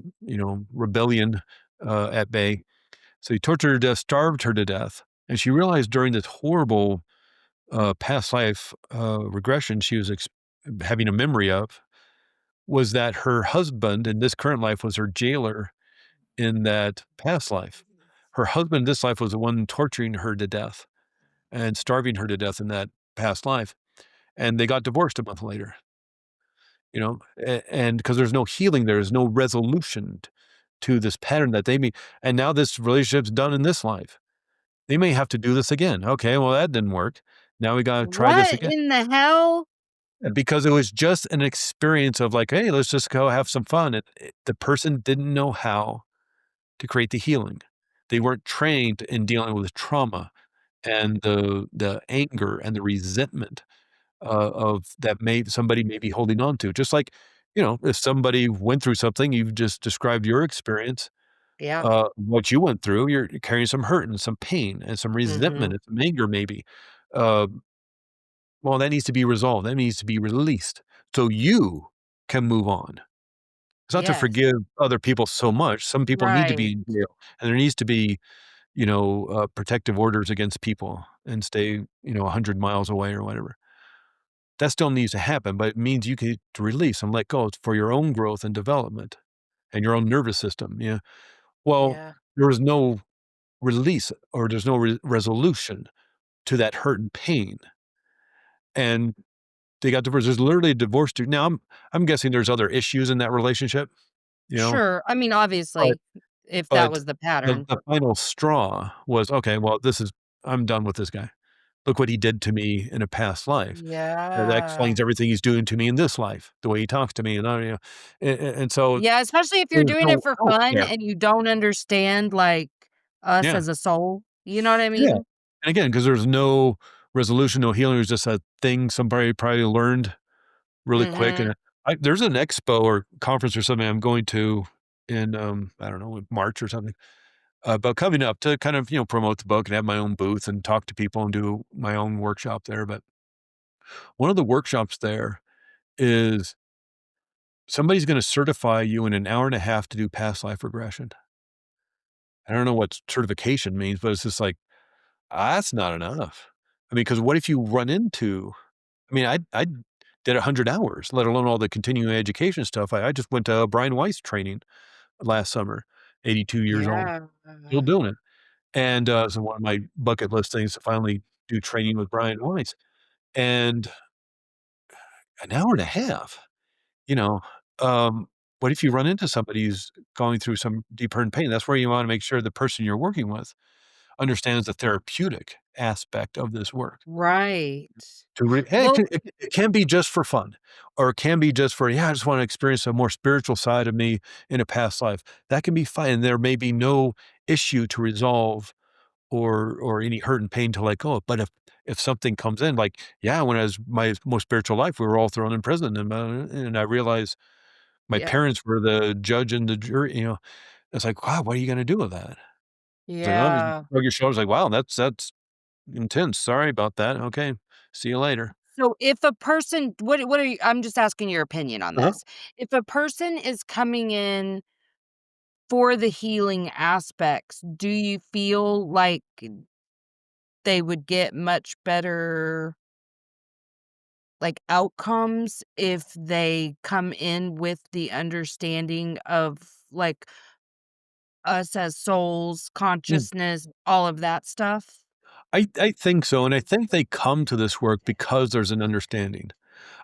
rebellion, at bay. So he tortured her to death, starved her to death, and she realized during this horrible, past life, regression she was having a memory of, was that her husband in this current life was her jailer in that past life. Her husband in this life was the one torturing her to death and starving her to death in that past life, and they got divorced a month later, and because there's no healing, there's no resolution to this pattern that they may and now this relationship's done in this life. They may have to do this again. Okay, well, that didn't work. Now we gotta try this What again. in the hell? Because it was just an experience of like, "Hey, let's just go have some fun." The person didn't know how to create the healing. They weren't trained in dealing with trauma and the anger and the resentment, of that may somebody may be holding on to. Just like, if somebody went through something, you've just described your experience, Yeah. what you went through, you're carrying some hurt and some pain and some resentment Mhm. and some anger maybe. Uh, well, that needs to be resolved. That needs to be released so you can move on. It's not to Yes. forgive other people so much. Some people need to be Right. in jail, and there needs to be, protective orders against people and stay, 100 miles away or whatever. That still needs to happen, but it means you get to release and let go. It's for your own growth and development and your own nervous system. Yeah. Well, Yeah. there was no release or there's no resolution to that hurt and pain. And they got divorced. There's literally a divorce. Now I'm guessing there's other issues in that relationship, you know, Sure. I mean, but obviously, if that but was the the pattern. the final straw was okay. Well, I'm done with this guy. Look what he did to me in a past life. That Yeah. explains everything he's doing to me in this life, the way he talks to me, and and so Yeah, especially if you're there's doing no it for help fun there. and you don't understand, like, us Yeah, as a soul, you know what I yeah, mean? and again, because there's no resolution, no healing, it was just a thing somebody probably learned really quick, Mhm. and there's an expo or conference or something I'm going to in, I don't know, in March or something, about coming up to kind of, promote the book and have my own booth and talk to people and do my own workshop there, but one of the workshops there is somebody's gonna certify you in an hour and a half to do past life regression. I don't know what certification means, but it's just like, that's not enough. I mean, because what if you run into I did 100 hours, let alone all the continuing education stuff. I just went to Brian Weiss training last summer, 82 years old, Yeah. still doing it. And, so one of my bucket list things to finally do training with Brian Weiss. And an hour and a half, you know, um, what if you run into somebody who's going through some deep hurt and pain? That's where you wanna make sure the person you're working with understands the therapeutic aspect of this work. Right. Hey, Well, it can be just for fun, or it can be just for, "Yeah, I just wanna experience a more spiritual side of me in a past life." That can be fine, there may be no issue to resolve or any hurt and pain to let go of, but if something comes in, like, yeah, when I was my most spiritual life, we were all thrown in prison, and I realized my yeah. parents were the judge and the jury, it's like, "Wow, what are you gonna do with that?" It's like, "Oh," you Yeah. shrug your shoulders like, "Wow, that's intense. Sorry about that. Okay. See you later." So if a person what are you I'm just asking your opinion on Uh-huh. this. If a person is coming in for the healing aspects, do you feel like they would get much better, like, outcomes if they come in with the understanding of, like, us as souls, Mm. consciousness, all of that stuff? I think so, and I think they come to this work because there's an understanding.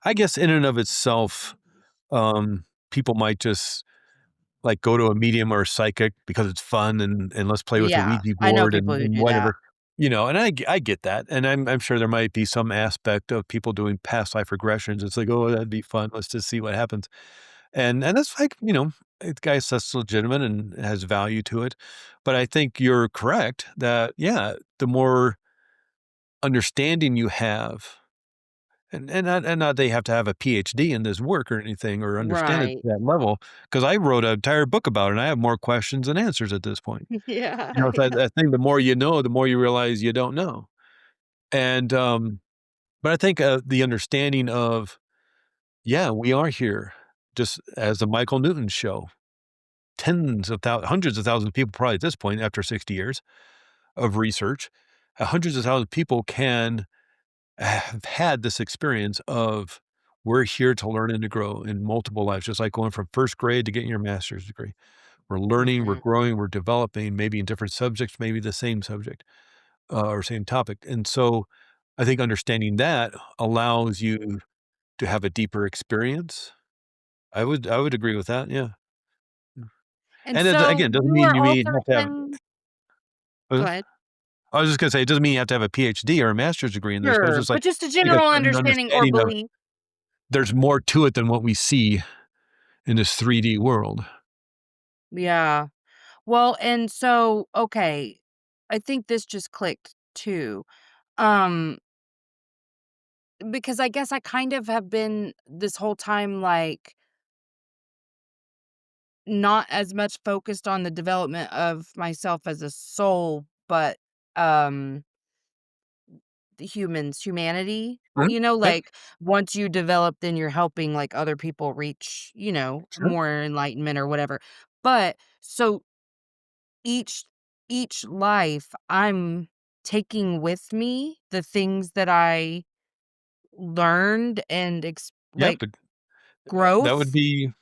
I guess in and of itself, people might just, like, go to a medium or a psychic because it's fun and let's play with the Yeah, Ouija I know board people who and do that. whatever, and I get that, and I'm sure there might be some aspect of people doing past life regressions. It's like, "Oh, that'd be fun. Let's just see what happens." And that's like, guys, that's legitimate and has value to it. But I think you're correct that, yeah, the more understanding you have, and not they have to have a PhD in this work or anything or understand it to Right. that level, because I wrote an entire book about it, and I have more questions than answers at this point. Yeah, So yeah. I think the more you know, the more you realize you don't know. And, but I think, the understanding of, yeah, we are here just as the Michael Newton show. Hundreds of thousands of people probably at this point after 60 years of research, hundreds of thousands of people can have had this experience of we're here to learn and to grow in multiple lives, just like going from first grade to getting your master's degree. We're learning, we're Mhm. growing, we're developing, maybe in different subjects, maybe the same subject, or same topic. And so I think understanding that allows you to have a deeper experience. I would agree with that. Yeah. And And it so again, doesn't you mean are you also have to have in go uh, ahead. I was just gonna say, it doesn't mean you have to have a PhD or a master's degree in this, but it's Sure, just like but just a you get general an understanding or understanding of belief. there's more to it than what we see in this 3D world. Yeah. Well, and so, okay, I think this just clicked too. Um, because I guess I kind of have been this whole time, like, not as much focused on the development of myself as a soul, but, um, the humanity, Mhm. Yep, like, once you develop, then you're helping, like, other people reach, sure. more enlightenment or whatever. But, so each each life, I'm taking with me the things that I learned and Yep, like, that would growth. be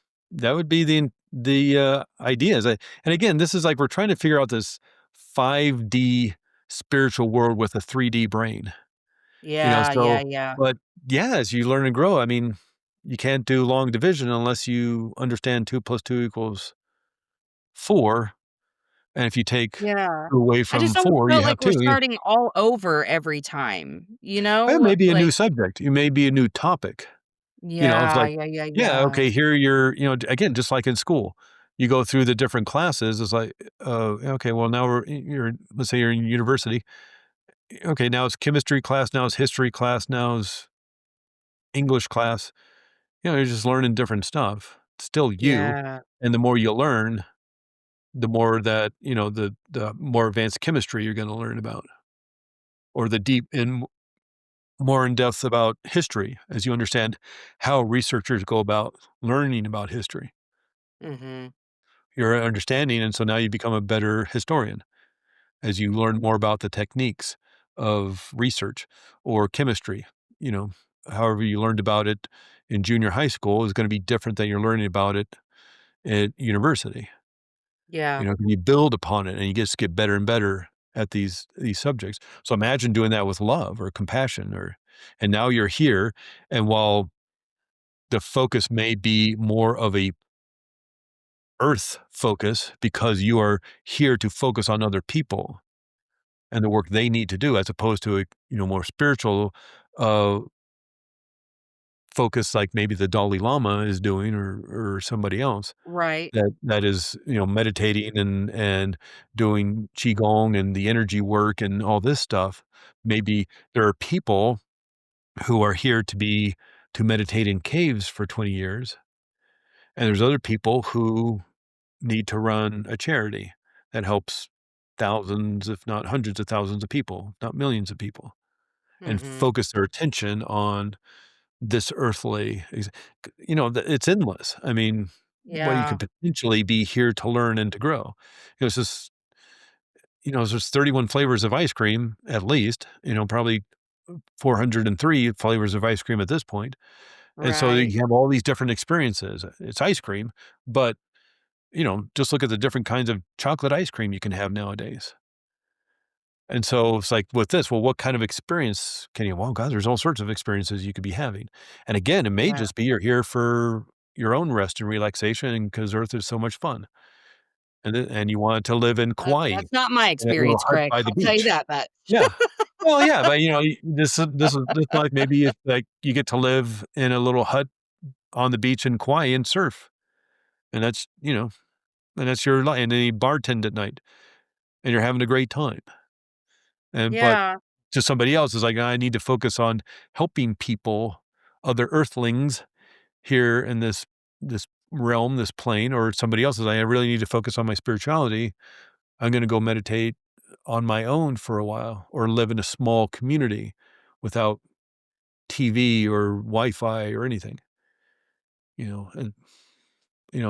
the idea is and again, this is like we're trying to figure out this 5D spiritual world with a 3D brain, Yeah, yeah, so yeah. but yeah, as you learn and grow, I mean, you can't do long division unless you understand 2 plus 2 equals 4, and if you take Yeah. 2 away I from just almost 4, you felt have like we're 2, yeah. starting all over every time, It may be a new Like subject, it may be a new topic. It's yeah, like, yeah, yeah, yeah, yeah. okay, here you're again, just like in school, you go through the different classes, it's like, okay, well, now you're let's say you're in university. Okay, now it's chemistry class, now it's history class, now it's English class. You're just learning different stuff. It's still you, Yeah. and the more you learn, the more that, the more advanced chemistry you're gonna learn about, or the deep and more in depth about history as you understand how researchers go about learning about history. Mhm. Your understanding, and so now you become a better historian as you learn more about the techniques of research or chemistry. You know, however you learned about it in junior high school is going to be different than you're learning about it at university. Yeah. You build upon it and you just get better and better at these subjects. So imagine doing that with love or compassion and now you're here, and while the focus may be more of a earth focus because you are here to focus on other people and the work they need to do as opposed to a, more spiritual, uh, focus like maybe the Dalai Lama is doing or somebody else Right. that is, meditating and doing qigong and the energy work and all this stuff. Maybe there are people who are here to meditate in caves for 20 years, and there's other people who need to run a charity that helps thousands, if not hundreds of thousands of people, not millions of people, and Mhm. focus their attention on this earthly, it's endless. I mean, what you Yeah. could potentially be here to learn and to grow. It's just, there's 31 flavors of ice cream at least, probably 403 flavors of ice cream at this point. And so Right. you have all these different experiences. It's ice cream, but just look at the different kinds of chocolate ice cream you can have nowadays. And so it's like with this, well, what kind of experience can you? Well, God, there's all sorts of experiences you could be having. And again, it may Yeah. just be you're here for your own rest and relaxation because Earth is so much fun. And you want to live in Kauai That's not my in a little experience, hut Craig. by the I'll tell you beach. that much. Yeah. Well, yeah, but this life maybe it's like you get to live in a little hut on the beach in Kauai and surf. And that's your life. And then you bartend at night and you're having a great time. But Yeah. to somebody else is like, I need to focus on helping people, other earthlings here in this realm, this plane, or somebody else is like, I really need to focus on my spirituality. I'm going to go meditate on my own for a while or live in a small community without TV or Wi-Fi or anything, and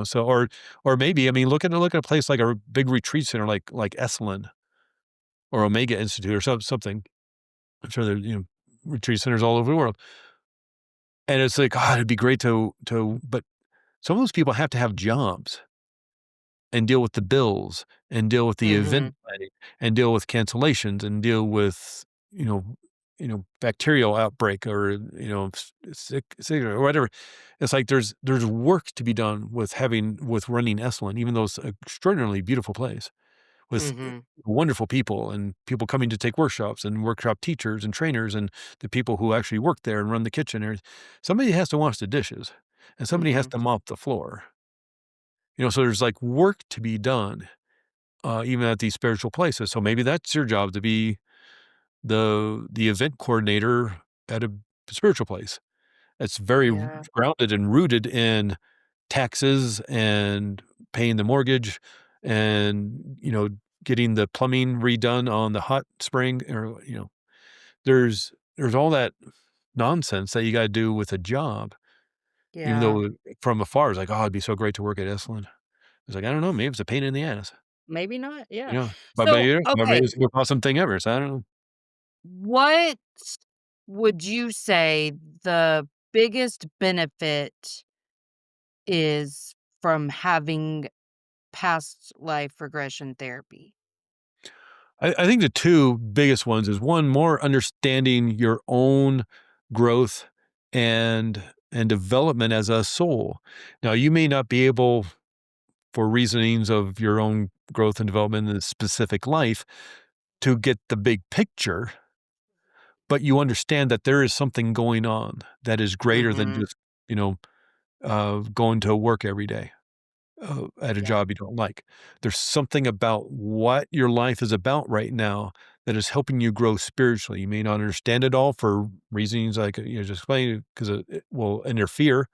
so or maybe I mean look at a place like a big retreat center like Esalen or Omega Institute or something. I'm sure there retreat centers all over the world. And it's like, God, it'd be great but some of those people have to have jobs and deal with the bills and deal with the event Mhm. planning and deal with cancellations and deal with, you know, bacterial outbreak or, sick or whatever. It's like there's work to be done with running Esalen, even though it's an extraordinarily beautiful place with Mhm. wonderful people and people coming to take workshops and workshop teachers and trainers and the people who actually work there and run the kitchen. Somebody has to wash the dishes and somebody has Mhm. to mop the floor. So there's like work to be done, even at these spiritual places. So maybe that's your job to be the event coordinator at a spiritual place. It's very Yeah. grounded and rooted in taxes and paying the mortgage and, getting the plumbing redone on the hot spring or, there's all that nonsense that you gotta do with a job, even Yeah. though from afar, it's like, "Oh, it'd be so great to work at Esalen." It's like, I don't know, maybe it's a pain in the ass, Maybe not, yeah. but maybe So, maybe okay, it's the most awesome thing ever, so I don't know. what would you say the biggest benefit is from having past life regression therapy? I think the 2 biggest ones is, 1, more understanding your own growth and development as a soul. Now, you may not be able, for reasonings of your own growth and development in a specific life, to get the big picture, but you understand that there is something going on that is greater than Mhm. just, you know, going to work every day. At a Yeah. job you don't like. There's something about what your life is about right now that is helping you grow spiritually. You may not understand it all for reasons like just explained because it will interfere.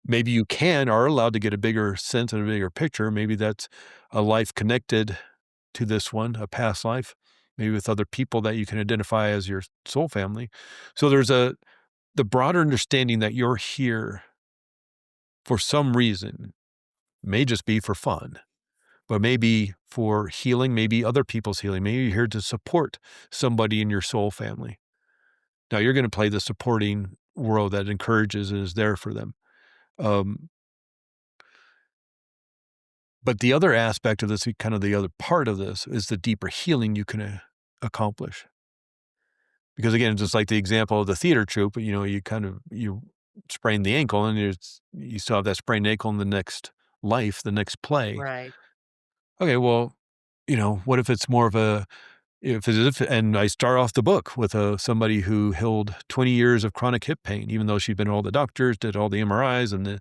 Maybe you can are allowed to get a bigger sense and a bigger picture. Maybe that's a life connected to this one, a past life, maybe with other people that you can identify as your soul family. So there's the broader understanding that you're here for some reason, may just be for fun, but maybe for healing, maybe other people's healing. Maybe you're here to support somebody in your soul family. Now you're going to play the supporting role that encourages and is there for them. Um, but the other aspect of this, kind of the other part of this, is the deeper healing you can accomplish. Because again, just like the example of the theater troupe, you sprain the ankle, and you still have that sprained ankle in the next life, the next play. Right. Okay, well, what if it's more of a if and I start off the book with, somebody who held 20 years of chronic hip pain, even though she'd been to all the doctors, did all the MRIs and the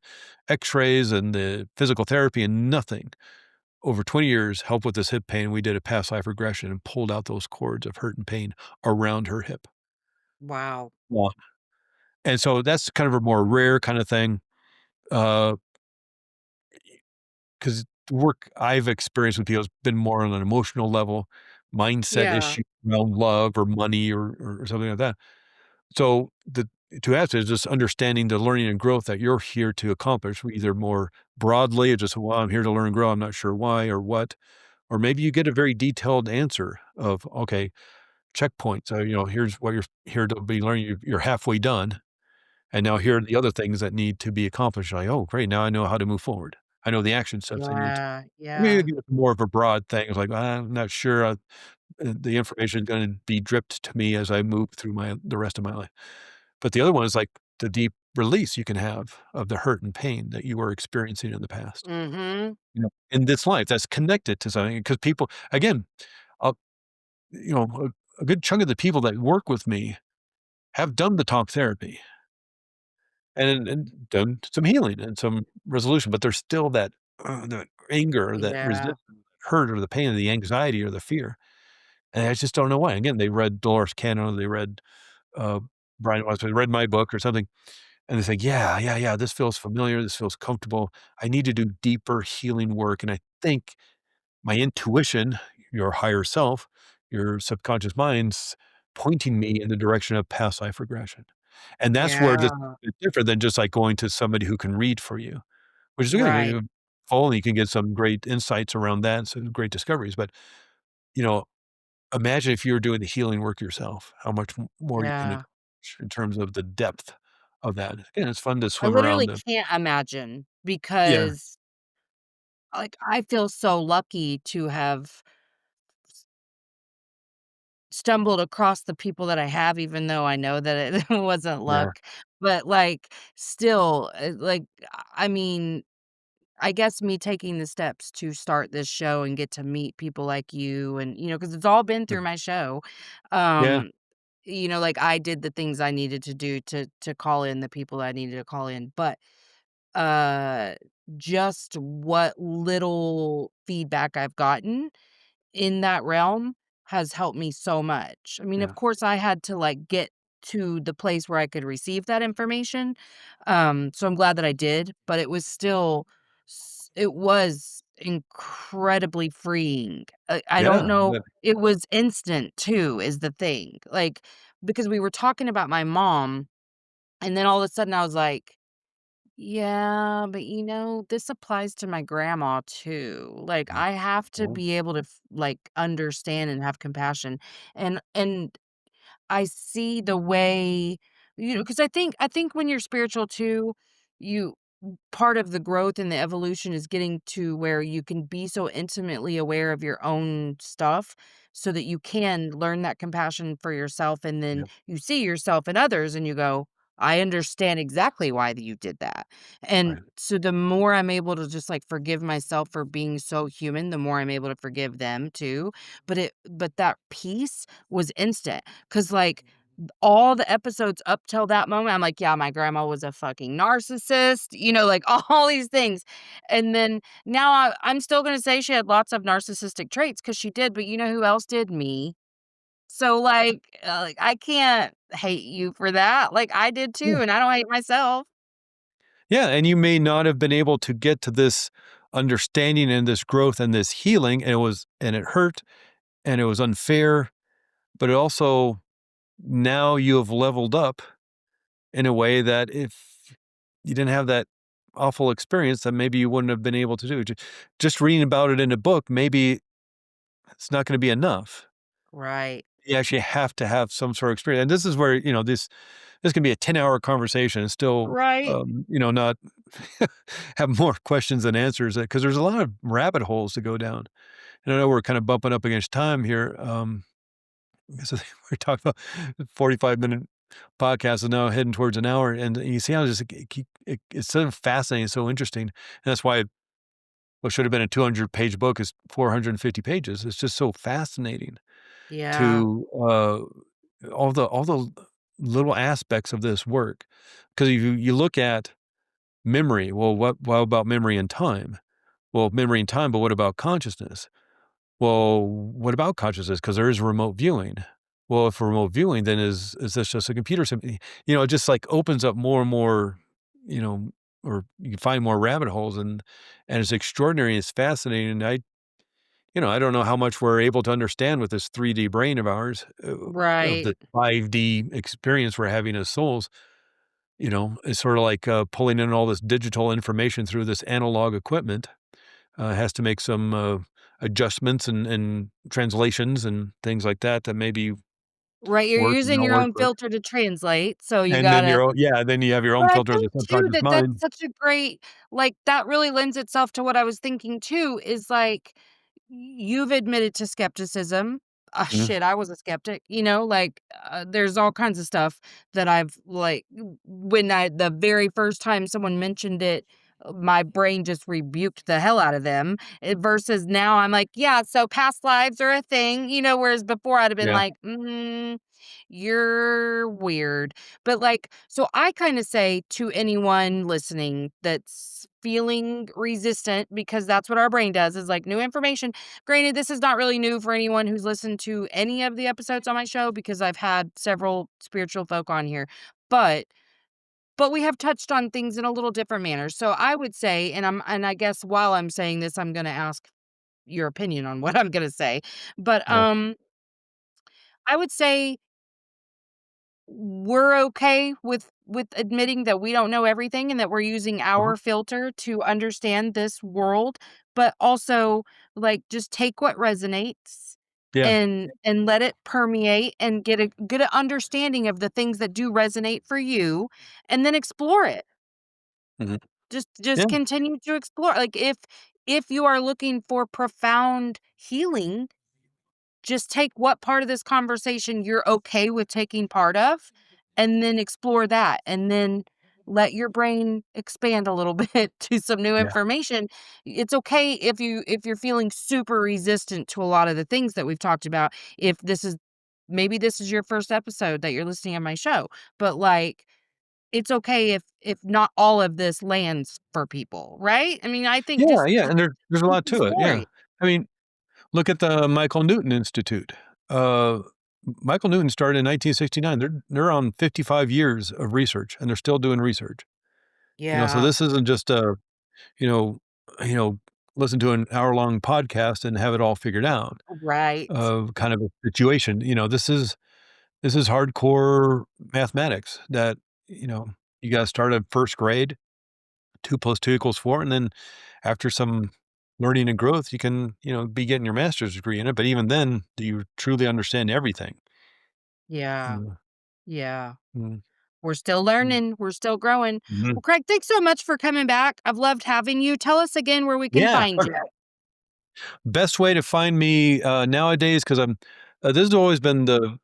X-rays and the physical therapy and nothing. Over 20 years, helped with this hip pain, we did a past life regression and pulled out those cords of hurt and pain around her hip. Wow. Wow. And so that's kind of a more rare kind of thing, uh, because the work I've experienced with people has been more on an emotional level, mindset Yeah. issue around love or money or something like that. So the to answer is just understanding the learning and growth that you're here to accomplish, either more broadly or just, well, I'm here to learn and grow. I'm not sure why or what. Or maybe you get a very detailed answer of, okay, checkpoint. So, here's what you're here to be learning. You're halfway done. And now here are the other things that need to be accomplished. Like, oh, great. Now I know how to move forward. I know the action steps I need to. Yeah. Yeah. Maybe it's more of a broad thing. It's like, I'm not sure. The information is going to be dripped to me as I move through the rest of my life. But the other one is like the deep release you can have of the hurt and pain that you were experiencing in the past. Mhm. In this life that's connected to something because people again, I'll, a good chunk of the people that work with me have done the talk therapy and done some healing and some resolution, but there's still that anger, that Yeah. resistance, hurt, or the pain, or the anxiety, or the fear, and I just don't know why. Again, they read Dolores Cannon, they read uh, Brian Weiss, they read my book or something, and they say, "Yeah, yeah, yeah, this feels familiar. This feels comfortable. I need to do deeper healing work." And I think my intuition, your higher self, your subconscious mind's pointing me in the direction of past life regression. And that's where this Yeah. is different than just like going to somebody who can read for you, which is good. Right. Only you can get some great insights around that and some great discoveries. But, you know, imagine if you were doing the healing work yourself, how much more you can Yeah. accomplish in terms of the depth of that. Again, it's fun to I swim around literally the can't imagine yeah. because, like, I feel so lucky to have stumbled across the people that I have, even though I know that it wasn't Yeah. luck, but, like, still, like, I mean, I guess me taking the steps to start this show and get to meet people like you and, because it's all been through Mm. my show, Yeah. um, like, I did the things I needed to do to call in the people I needed to call in, but, uh, just what little feedback I've gotten in that realm has helped me so much. I mean, of Yeah. course, I had to, like, get to the place where I could receive that information, so I'm glad that I did, but it was still it was incredibly freeing. I don't Yeah. know, it was instant too is the thing, like, because we were talking about my mom, and then all of a sudden I was like, yeah, but this applies to my grandma too. Like Mm. I have to Mhm. be able to like understand and have compassion. And I see the way, because I think when you're spiritual too, you part of the growth and the evolution is getting to where you can be so intimately aware of your own stuff so that you can learn that compassion for yourself and then Yeah. you see yourself in others and you go, I understand exactly why you did that. And Right. so the more I'm able to just like forgive myself for being so human, the more I'm able to forgive them too. But that peace was instant cuz like all the episodes up till that moment, I'm like, "Yeah, my grandma was a fucking narcissist," like, all these things, and then now I'm still gonna say she had lots of narcissistic traits because she did, but you know who else did? Me. So, like, I can't hate you for that, like, I did Yeah. too, and I don't hate myself. Yeah, and you may not have been able to get to this understanding and this growth and this healing, and it hurt, and it was unfair, but it also now you have leveled up in a way that if you didn't have that awful experience, then maybe you wouldn't have been able to do. Just reading about it in a book, maybe it's not gonna be enough. Right. You actually have to have some sort of experience, and this is where, this can be a 10-hour conversation and still, Right. not have more questions than answers, because there's a lot of rabbit holes to go down. And I know we're kind of bumping up against time here, so we're talking about 45-minute podcast is now heading towards an hour, and you see how it's so fascinating, so interesting, and that's why what should have been a 200-page book is 450 pages. It's just so fascinating Yeah. to, all the little aspects of this work, because you look at memory, well, what about memory and time? Well, memory and time, but what about consciousness? Well, what about consciousness? Because there is remote viewing. Well, if remote viewing, then is this just a computer it just, like, opens up more and more, you know, or you can find more rabbit holes, and it's extraordinary, it's fascinating, I don't know how much we're able to understand with this 3D brain of ours, of Right. the 5D experience we're having as souls. It's sort of like, pulling in all this digital information through this analog equipment, has to make some, adjustments and translations and things like that that maybe Right, you're work and using don't your work, own but filter to translate, so you and then gotta. then you have your own But I filter of the think too subconscious that that's mind. such a great that really lends itself to what I was thinking too, is like, you've admitted to skepticism. Mhm. Shit, I was a skeptic, there's all kinds of stuff that I've when the very first time someone mentioned it, my brain just rebuked the hell out of them, versus now I'm like, "Yeah, so past lives are a thing," whereas before I'd have been Yeah. like, you're weird." But, so I kinda say to anyone listening that's feeling resistant because that's what our brain does is, new information. Granted, this is not really new for anyone who's listened to any of the episodes on my show because I've had several spiritual folk on here. But we have touched on things in a little different manner. So I would say, and I guess while I'm saying this, I'm gonna ask your opinion on what I'm gonna say. But, Yeah. I would say we're okay with admitting that we don't know everything and that we're using Uh-huh. our filter to understand this world, but also, just take what resonates Yeah. and let it permeate and get a understanding of the things that do resonate for you, and then explore it. Mhm. Just Yeah. continue to explore. If you are looking for profound healing, just take what part of this conversation you're okay with taking part of, and then explore that, and then let your brain expand a little bit to some new Yeah. information. It's okay if you're feeling super resistant to a lot of the things that we've talked about. If this is maybe this is your first episode that you're listening to my show, but like it's okay if not all of this lands for people, right? I mean, I think Yeah, just yeah, and there's a keep lot to it, yeah. exploring. I mean, look at the Michael Newton Institute. Uh, Michael Newton started in 1969. They're on 55 years of research, and they're still doing research. So Yeah, this isn't just you know you know, listen to an hour-long podcast and have it all figured out, right. kind of a situation. This is hardcore mathematics that, you know, you gotta start at 1st grade, 2 plus 2 equals 4, and then after some learning and growth, you can, be getting your master's degree in it, but even then, do you truly understand everything? Yeah, Mm, yeah. mm, We're still mm, learning, we're still growing. mhm. Well, Craig, thanks so much for coming back. I've loved having you. Tell us again where we can Yeah, find you. best way to find me, nowadays, 'cause this has always been the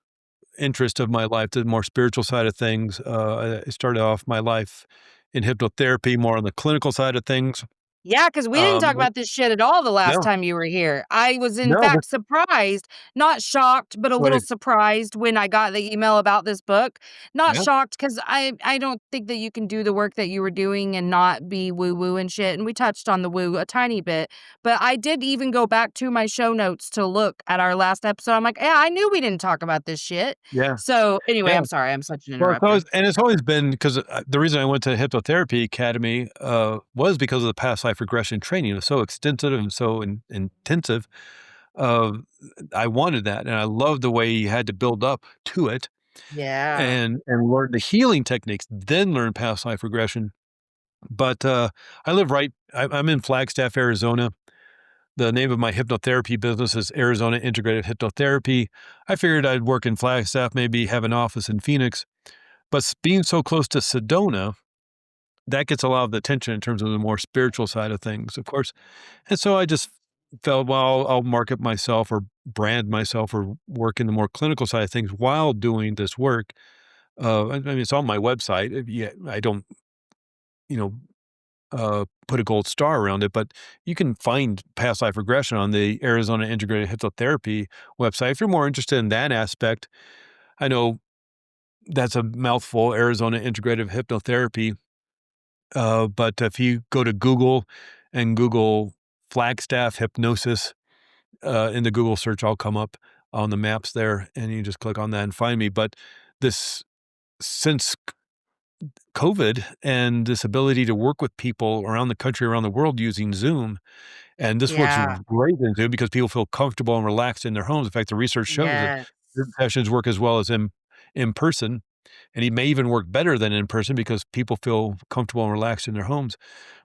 interest of my life, the more spiritual side of things. I started off my life in hypnotherapy, more on the clinical side of things. Yeah, because we didn't talk But about this shit at all the last no, time you were here. I was, in no, fact, surprised, not shocked, but a but little surprised when I got the email about this book. Not yeah, shocked because I don't think that you can do the work that you were doing and not be woo woo and shit. And we touched on the woo a tiny bit, but I did even go back to my show notes to look at our last episode. I'm like, yeah, I knew we didn't talk about this shit. yeah, So anyway, yeah. I'm sorry. I'm such an Well, interrupter. it's always been because the reason I went to Hypnotherapy Academy, was because of the past life regression training. It was so extensive and so intensive. Uh, I wanted that, and I loved the way you had to build up to it Yeah. and learn the healing techniques, then learn past life regression. But, I live I'm in Flagstaff, Arizona. The name of my hypnotherapy business is Arizona Integrative Hypnotherapy. I figured I'd work in Flagstaff, maybe have an office in Phoenix, but being so close to Sedona, that gets a lot of the attention in terms of the more spiritual side of things, of course. And so I just felt, well, I'll market myself or brand myself or work in the more clinical side of things while doing this work. I mean, it's on my website. Yeah, I don't, you know, put a gold star around it, but you can find past life regression on the Arizona Integrated Hypnotherapy website. If you're more interested in that aspect, I know that's a mouthful, Arizona Integrative Hypnotherapy. But if you go to Google and Google Flagstaff hypnosis, in the Google search, I'll come up on the maps there and you just click on that and find me. But this, since COVID and this ability to work with people around the country, around the world using Zoom, and this works Yeah. great in Zoom because people feel comfortable and relaxed in their homes. In fact, the research shows that Yes. Zoom sessions work as well as in person, and it may even work better than in person because people feel comfortable and relaxed in their homes.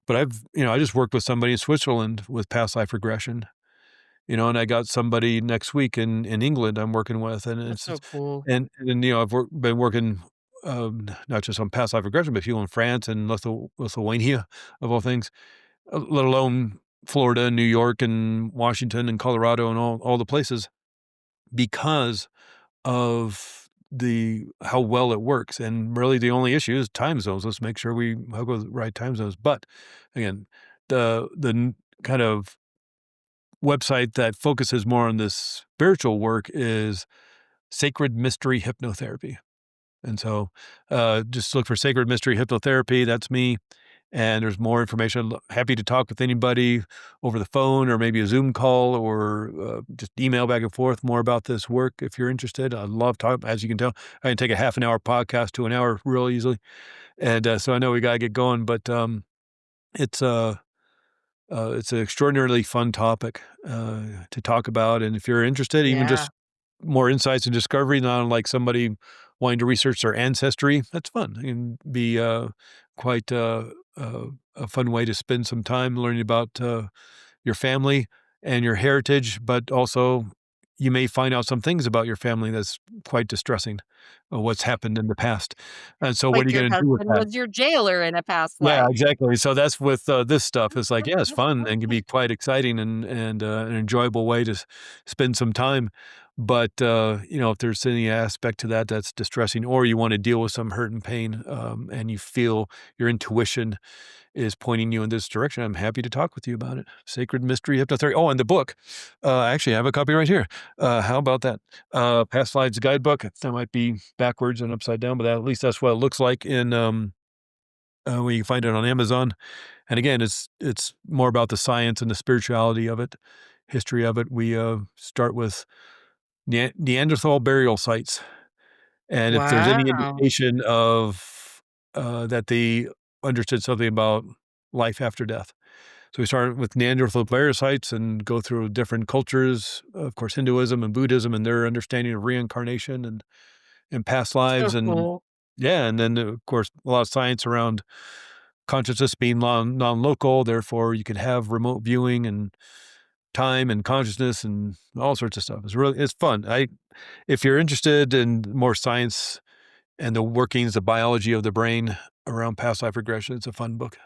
But I just worked with somebody in Switzerland with past life regression, and I got somebody next week in England I'm working with, and That's it's so just cool. and been working, not just on past life regression, but people in France and Lithuania, of all things, let alone Florida and New York and Washington and Colorado and all the places because of the how well it works, and really the only issue is time zones. Let's make sure we hook with the right time zones, but again, the kind of website that focuses more on this spiritual work is Sacred Mystery Hypnotherapy, and so, just look for Sacred Mystery Hypnotherapy, that's me, and there's more information. Happy to talk with anybody over the phone or maybe a Zoom call or, just email back and forth more about this work if you're interested. I love talking, as you can tell, I can take a half an hour podcast to an hour real easily, and, so I know we gotta get going, but, it's, it's an extraordinarily fun topic, to talk about, and if you're interested, even Yeah. just more insights and discovery, not unlike somebody wanting to research their ancestry, that's fun. It can be, quite, a fun way to spend some time learning about, your family and your heritage, but also you may find out some things about your family that's quite distressing, what's happened in the past, and so what are Like you your gonna do with husband that? was your jailer in a past Yeah, life. exactly. So that's with, this stuff. It's like, yeah, it's fun and can be quite exciting and an enjoyable way to spend some time. But, if there's any aspect to that that's distressing, or you want to deal with some hurt and pain, and you feel your intuition is pointing you in this direction, I'm happy to talk with you about it. Sacred Mystery Hypnotherapy. Oh, and the book. I actually have a copy right here. How about that? Past Lives Guidebook. That might be backwards and upside down, but at least that's what it looks like in when you find it on Amazon. And again, it's more about the science and the spirituality of it, history of it. We start with Neanderthal burial sites, and if there's any Wow. indication of that they understood something about life after death. So we start with Neanderthal burial sites and go through different cultures, of course, Hinduism and Buddhism and their understanding of reincarnation and past So lives, and cool. yeah, and then of course a lot of science around consciousness being non-local, therefore you can have remote viewing and time and consciousness and all sorts of stuff. It's fun. If you're interested in more science and the workings, the biology of the brain around past life regression, it's a fun book.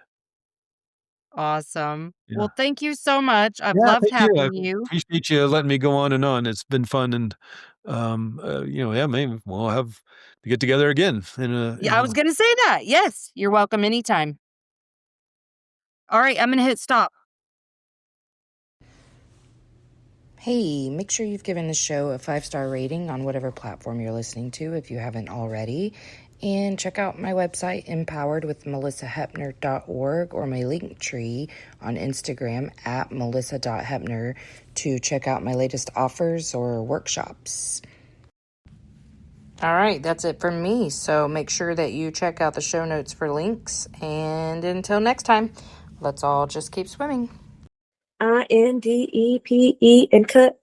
Awesome. Yeah. Well, thank you so much. I've Yeah, loved thank you. I having you. appreciate you letting me go on and on. It's been fun, and, yeah, maybe we'll have to get together again Yeah, I was gonna say that. Yes, you're welcome anytime. All right, I'm gonna hit stop. Hey, make sure you've given the show a 5-star rating on whatever platform you're listening to if you haven't already. And check out my website, empoweredwithmelisahepner.org, or my link tree on Instagram at melissa.hepner to check out my latest offers or workshops. All right, that's it from me. So make sure that you check out the show notes for links. And until next time, let's all just keep swimming. INDEPE and cut.